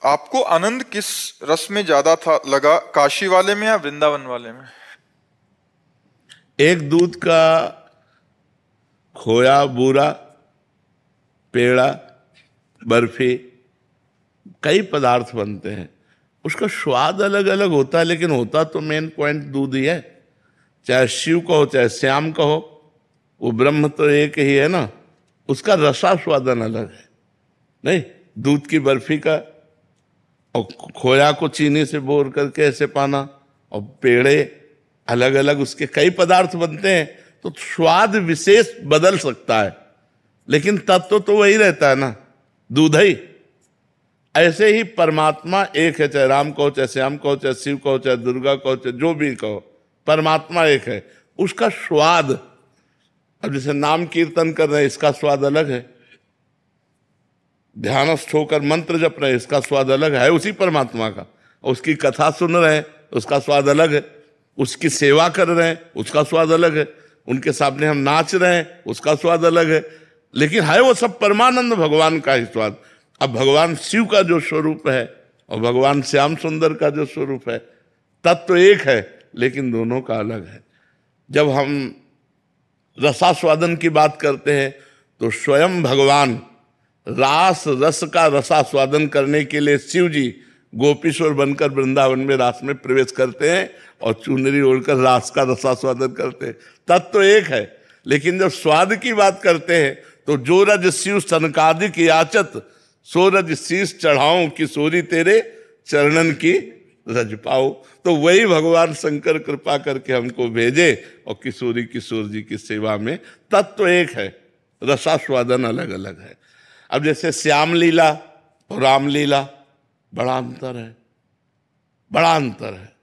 S3: आपको आनंद किस रस में ज्यादा था लगा, काशी वाले में या वृंदावन वाले में?
S1: एक दूध का खोया, बूरा, पेड़ा, बर्फी, कई पदार्थ बनते हैं, उसका स्वाद अलग अलग होता है, लेकिन होता तो मेन पॉइंट दूध ही है। चाहे शिव कहो चाहे श्याम कहो, वो ब्रह्म तो एक ही है ना। उसका रसास्वादन अलग है। नहीं, दूध की बर्फी का और खोया को चीनी से बोर करके ऐसे पाना, और पेड़े अलग अलग उसके कई पदार्थ बनते हैं, तो स्वाद विशेष बदल सकता है, लेकिन तत्व तो वही रहता है ना, दूध ही। ऐसे ही परमात्मा एक है, चाहे राम कहो चाहे श्याम कहो चाहे शिव कहो चाहे दुर्गा कहो चाहे जो भी कहो, परमात्मा एक है। उसका स्वाद, अब जैसे नाम कीर्तन कर रहे हैं, इसका स्वाद अलग है, ध्यानस्थ होकर मंत्र जप रहे हैं, इसका स्वाद अलग है उसी परमात्मा का। उसकी कथा सुन रहे हैं, उसका स्वाद अलग है। उसकी सेवा कर रहे हैं, उसका स्वाद अलग है। उनके सामने हम नाच रहे हैं, उसका स्वाद अलग है। लेकिन है वो सब परमानंद भगवान का ही स्वाद। अब भगवान शिव का जो स्वरूप है और भगवान श्याम सुंदर का जो स्वरूप है, तत्व एक है, लेकिन दोनों का अलग है। जब हम रसास्वादन की बात करते हैं तो स्वयं भगवान रास रस का रसास्वादन करने के लिए शिव जी गोपीश्वर बनकर वृंदावन में रास में प्रवेश करते हैं और चुनरी ओढ़कर रास का रसास्वादन करते हैं। तत्व तो एक है, लेकिन जब स्वाद की बात करते हैं तो जो रज शिव सनकादिक याचत, सो रज शीश चढ़ाऊं किशोरी तेरे चरणन की रज पाओ। तो वही भगवान शंकर कृपा करके हमको भेजे और किशोरी किशोर जी की सेवा में। तत्व एक है, रसास्वादन अलग अलग है। अब जैसे श्याम लीला और रामलीला, बड़ा अंतर है, बड़ा अंतर है।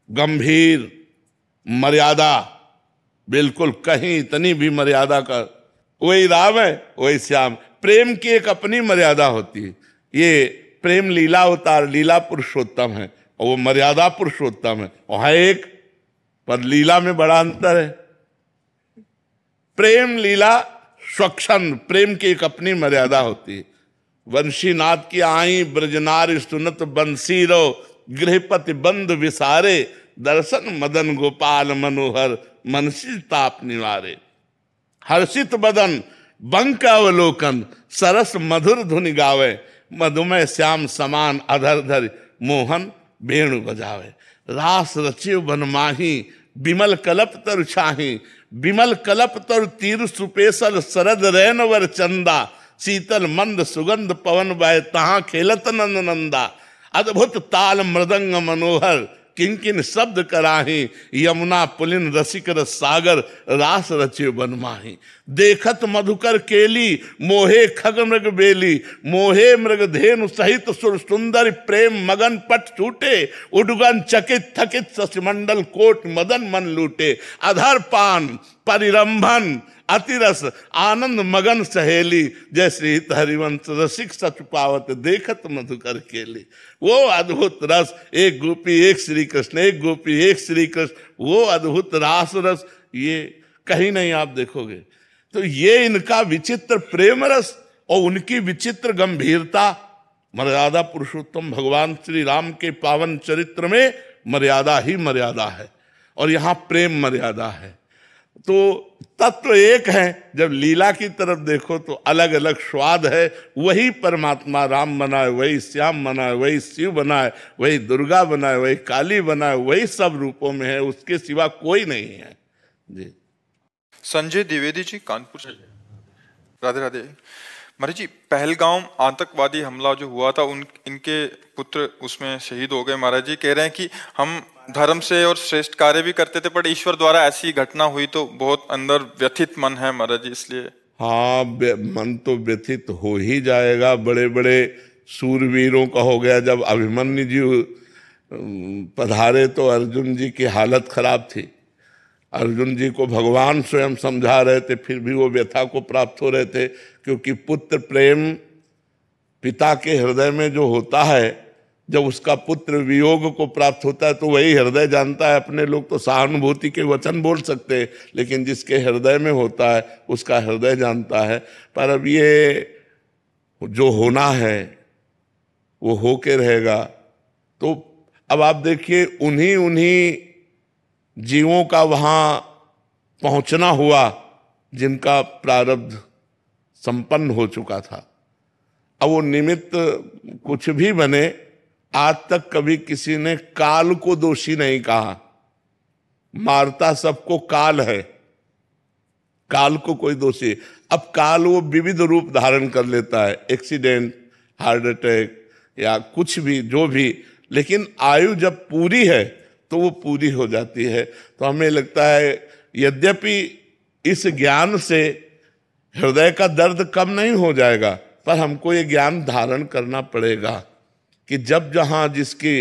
S1: गंभीर मर्यादा, बिल्कुल कहीं इतनी भी मर्यादा का, वही राम है वही श्याम। प्रेम की एक अपनी मर्यादा होती है। ये प्रेम लीला अवतार, लीला पुरुषोत्तम है और वो मर्यादा पुरुषोत्तम है, और है एक, पर लीला में बड़ा अंतर है। प्रेम लीला स्वच्छंद, प्रेम की एक अपनी मर्यादा होती है। वंशीनाथ की आई ब्रजनार सुनत बंसीरो, गृहपति बंद विसारे, दर्शन मदन गोपाल मनोहर, मनसी ताप निवारे। हर्षित बदन बंक अवलोकन, सरस मधुर धुनि गावे, मधुमय श्याम समान अधर धर, मोहन वेणु बजावे। रास रचिव बनमाही, विमल कलप तरु छाही, विमल कलप तरु तीर सुपेशल, शरद रैनवर चंदा, शीतल मंद सुगंध पवन बाय, तहाँ खेलत नंद नंदा। अद्भुत ताल मृदंग मनोहर, किंकिन शब्द कराही, यमुना पुलिन रसिक रस सागर, रास रचे बनमाही। देखत मधुकर केली, मोहे खग मृग बेली, मोहे मृग धेनु सहित सुर सुंदर, प्रेम मगन पट छूटे, उडगन चकित थकित शशिमंडल, कोट मदन मन लूटे। अधर पान परिरंभन अतिरस, आनंद मगन सहेली, जय श्री हरिवंश रसिक सच पावत, देखत मधुकर केली। वो अद्भुत रस, एक गोपी एक श्री कृष्ण, एक गोपी एक श्री कृष्ण, वो अद्भुत रास रस ये कहीं नहीं आप देखोगे। तो ये इनका विचित्र प्रेम रस और उनकी विचित्र गंभीरता, मर्यादा पुरुषोत्तम भगवान श्री राम के पावन चरित्र में मर्यादा ही मर्यादा है, और यहाँ प्रेम मर्यादा है। तो तत्व एक है, जब लीला की तरफ देखो तो अलग अलग स्वाद है। वही परमात्मा राम बनाए, वही श्याम बनाए, वही शिव बनाए, वही दुर्गा बनाए, वही काली बनाए, वही सब रूपों में है, उसके सिवा कोई नहीं है जी।
S3: संजय द्विवेदी जी, कानपुर से। राधे राधे महाराज जी। पहलगाम आतंकवादी हमला जो हुआ था, इनके पुत्र उसमें शहीद हो गए। महाराज जी कह रहे हैं कि हम धर्म से और श्रेष्ठ कार्य भी करते थे, पर ईश्वर द्वारा ऐसी घटना हुई तो बहुत अंदर व्यथित मन है महाराज जी, इसलिए।
S1: हाँ, मन तो व्यथित हो ही जाएगा। बड़े बड़े सूरवीरों का हो गया। जब अभिमन्यु जी पधारे तो अर्जुन जी की हालत खराब थी। अर्जुन जी को भगवान स्वयं समझा रहे थे, फिर भी वो व्यथा को प्राप्त हो रहे थे, क्योंकि पुत्र प्रेम पिता के हृदय में जो होता है, जब उसका पुत्र वियोग को प्राप्त होता है तो वही हृदय जानता है। अपने लोग तो सहानुभूति के वचन बोल सकते हैं, लेकिन जिसके हृदय में होता है उसका हृदय जानता है। पर अब ये जो होना है वो होके रहेगा। तो अब आप देखिए, उन्हीं जीवों का वहाँ पहुँचना हुआ जिनका प्रारब्ध संपन्न हो चुका था। अब वो निमित्त कुछ भी बने, आज तक कभी किसी ने काल को दोषी नहीं कहा। मारता सबको काल है, काल को कोई दोषी। अब काल वो विविध रूप धारण कर लेता है, एक्सीडेंट, हार्ट अटैक या कुछ भी, जो भी, लेकिन आयु जब पूरी है तो वो पूरी हो जाती है। तो हमें लगता है यद्यपि इस ज्ञान से हृदय का दर्द कम नहीं हो जाएगा, पर हमको ये ज्ञान धारण करना पड़ेगा कि जब जहां जिसकी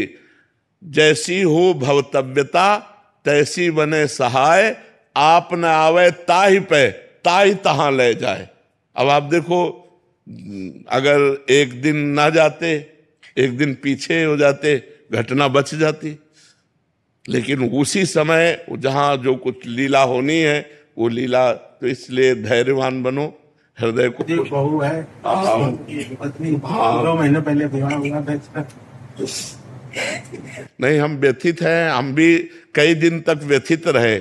S1: जैसी हो भवतव्यता, तैसी बने सहाय, आप न आवे ताहि पे, ताहि तहां ले जाए। अब आप देखो, अगर एक दिन ना जाते, एक दिन पीछे हो जाते, घटना बच जाती। लेकिन उसी समय जहां जो कुछ लीला होनी है वो लीला, तो इसलिए धैर्यवान बनो, हृदय को।
S7: बहू है, पत्नी 2 महीने पहले विवाह हुआ था।
S1: नहीं, हम व्यथित हैं, हम भी कई दिन तक व्यथित रहे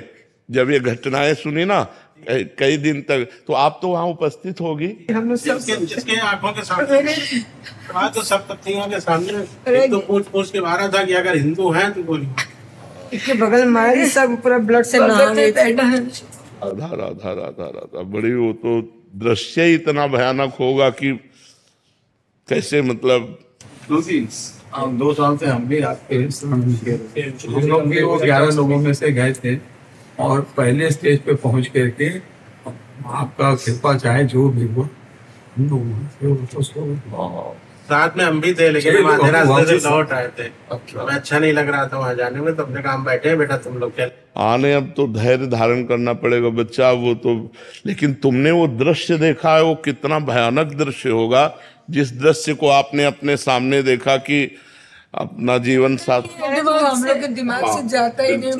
S1: जब ये घटनाएं सुनी ना, कई दिन तक। तो आप तो वहां उपस्थित होगी।
S7: हम जिसके आंखों के सामने, तो सब पत्नियों के सामने तो पूछ के मारा था कि अगर हिंदू हैं तो बोलिए।
S8: इसके बगल में सब पूरा ब्लड से नहा गए थे।
S1: राधा राधा राधा राधा, बड़ी वो तो दृश्य ही इतना भयानक होगा कि कैसे, मतलब
S9: 2 साल से हम भी आपके हम लोग भी वो 11 लोगों में से गए थे, और पहले स्टेज पे पहुंच करके आपका कृपा चाहे जो भी हो,
S7: साथ में हम भी थे, लेकिन हम आधे रास्ते से लौट आए थे। हमें अच्छा नहीं लग रहा था वहाँ जाने में, तो अपने काम बैठे हैं, बेटा तुम लोग चल
S1: आने। अब तो धैर्य धारण करना पड़ेगा बच्चा, वो तो। लेकिन तुमने वो दृश्य देखा है, वो कितना भयानक दृश्य होगा, जिस दृश्य को आपने अपने सामने देखा कि अपना जीवन साथ।
S8: हम लोग के दिमाग से जाता ही नहीं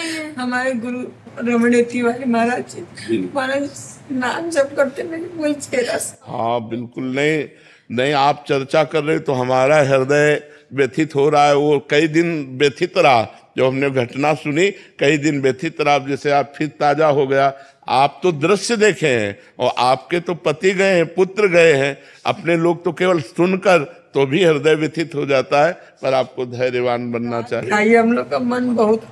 S8: है। हमारे गुरु रमण तिवारी महाराज जी, महाराज नाम जप करते मेरे बोल चेहरा।
S1: हाँ बिल्कुल, नहीं नहीं, आप चर्चा कर रहे तो हमारा हृदय व्यथित हो रहा है। वो कई दिन व्यथित रहा, जो हमने घटना सुनी, कई दिन व्यथित रहा। जैसे आप फिर ताजा हो गया। आप तो दृश्य देखे हैं और आपके तो पति गए हैं, पुत्र गए हैं, अपने लोग तो केवल सुनकर तो भी हृदय व्यथित हो जाता है। पर आपको धैर्यवान बनना चाहिए।
S8: हम लोग का मन बहुत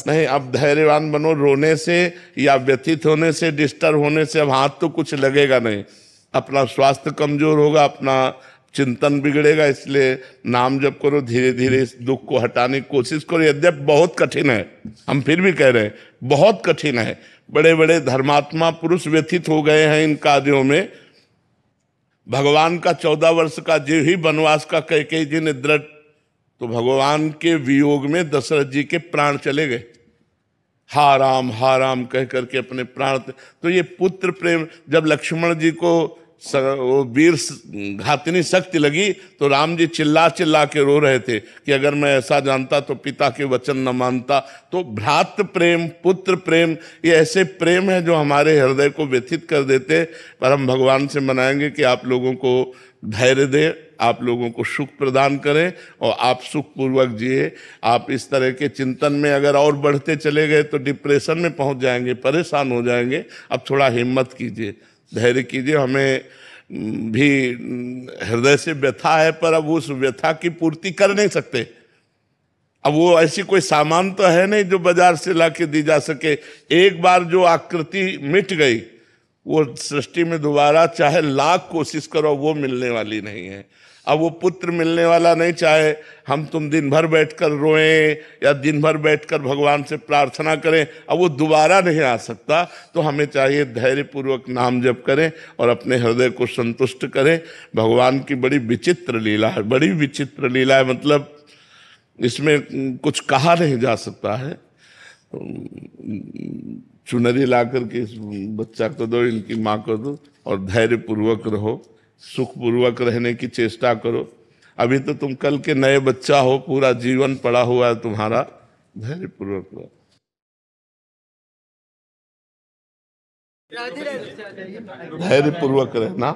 S1: नहीं, अब धैर्यवान बनो। रोने से या व्यथित होने से, डिस्टर्ब होने से अब हाथ तो कुछ लगेगा नहीं। अपना स्वास्थ्य कमजोर होगा, अपना चिंतन बिगड़ेगा। इसलिए नाम जप करो, धीरे धीरे इस दुख को हटाने की कोशिश करो। यद्यपि बहुत कठिन है, हम फिर भी कह रहे हैं बहुत कठिन है। बड़े बड़े धर्मात्मा पुरुष व्यथित हो गए हैं इन कार्यों में। भगवान का 14 वर्ष का जो ही वनवास का कैकेयी जी ने दृढ़, तो भगवान के वियोग में दशरथ जी के प्राण चले गए। हा राम कह करके अपने प्राण। तो ये पुत्र प्रेम, जब लक्ष्मण जी को वो वीर घातिनी शक्ति लगी तो राम जी चिल्ला चिल्ला के रो रहे थे कि अगर मैं ऐसा जानता तो पिता के वचन न मानता। तो भ्रातृ प्रेम, पुत्र प्रेम, ये ऐसे प्रेम है जो हमारे हृदय को व्यथित कर देते। पर हम भगवान से मनाएंगे कि आप लोगों को धैर्य दे, आप लोगों को सुख प्रदान करें और आप सुख पूर्वक जिए। आप इस तरह के चिंतन में अगर और बढ़ते चले गए तो डिप्रेशन में पहुंच जाएंगे, परेशान हो जाएंगे। अब थोड़ा हिम्मत कीजिए, धैर्य कीजिए। हमें भी हृदय से व्यथा है, पर अब उस व्यथा की पूर्ति कर नहीं सकते। अब वो ऐसी कोई सामान तो है नहीं जो बाजार से लाके दी जा सके। एक बार जो आकृति मिट गई, वो सृष्टि में दोबारा चाहे लाख कोशिश करो वो मिलने वाली नहीं है। अब वो पुत्र मिलने वाला नहीं, चाहे हम तुम दिन भर बैठकर रोएं या दिन भर बैठकर भगवान से प्रार्थना करें, अब वो दोबारा नहीं आ सकता। तो हमें चाहिए धैर्य पूर्वक नाम जप करें और अपने हृदय को संतुष्ट करें। भगवान की बड़ी विचित्र लीला है, बड़ी विचित्र लीला है। मतलब इसमें कुछ कहा नहीं जा सकता है। चुनरी ला करके इस बच्चा को दो, इनकी माँ को दो और धैर्य पूर्वक रहो, सुख पूर्वक रहने की चेष्टा करो। अभी तो तुम कल के नए बच्चा हो, पूरा जीवन पड़ा हुआ है तुम्हारा। धैर्य पूर्वक रहो। धैर्य पूर्वक रहना,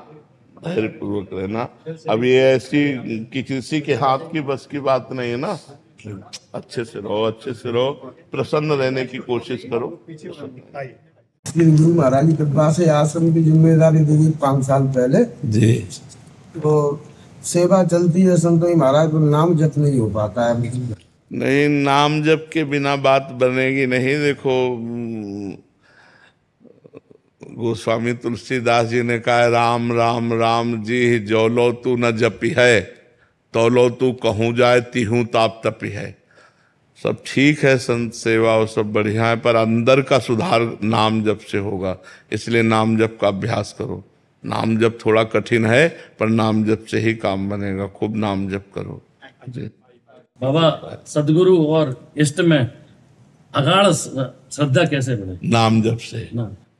S1: धैर्य पूर्वक रहना। अब ये ऐसी कि किसी के हाथ की बस की बात नहीं है ना। अच्छे से रहो, अच्छे से रहो, प्रसन्न रहने की कोशिश करो।
S10: गुरु महाराज की कृपा से आश्रम की जिम्मेदारी दी गई 5 साल पहले जी। तो सेवा चलती है संतों की महाराज, तो नाम जप नहीं हो पाता है।
S1: नहीं, नाम जप के बिना बात बनेगी नहीं। देखो, गोस्वामी तुलसीदास जी ने कहा, राम राम राम जी जौलो तू न जपी है, तौलो तू कहूँ जाए तिहूँ ताप तपी है। सब ठीक है, संत सेवा और सब बढ़िया है, पर अंदर का सुधार नाम जप से होगा। इसलिए नाम जप का अभ्यास करो। नाम जप थोड़ा कठिन है, पर नाम जप से ही काम बनेगा। खूब नाम जप करो जी।
S11: बाबा, सदगुरु और इष्ट में अगाध श्रद्धा कैसे बढ़े?
S1: नाम जप से,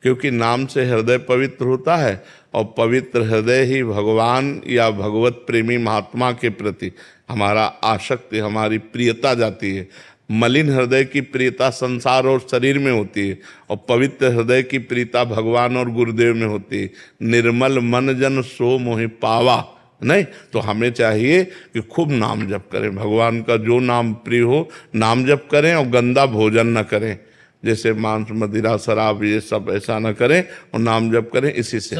S1: क्योंकि नाम से हृदय पवित्र होता है और पवित्र हृदय ही भगवान या भगवत प्रेमी महात्मा के प्रति हमारा आसक्ति, हमारी प्रियता जाती है। मलिन हृदय की प्रियता संसार और शरीर में होती है और पवित्र हृदय की प्रियता भगवान और गुरुदेव में होती है। निर्मल मन जन सो मोहि पावा। नहीं तो हमें चाहिए कि खूब नाम जप करें। भगवान का जो नाम प्रिय हो नाम जप करें और गंदा भोजन न करें, जैसे मांस मदिरा शराब ये सब ऐसा न करें और नाम जप करें। इसी से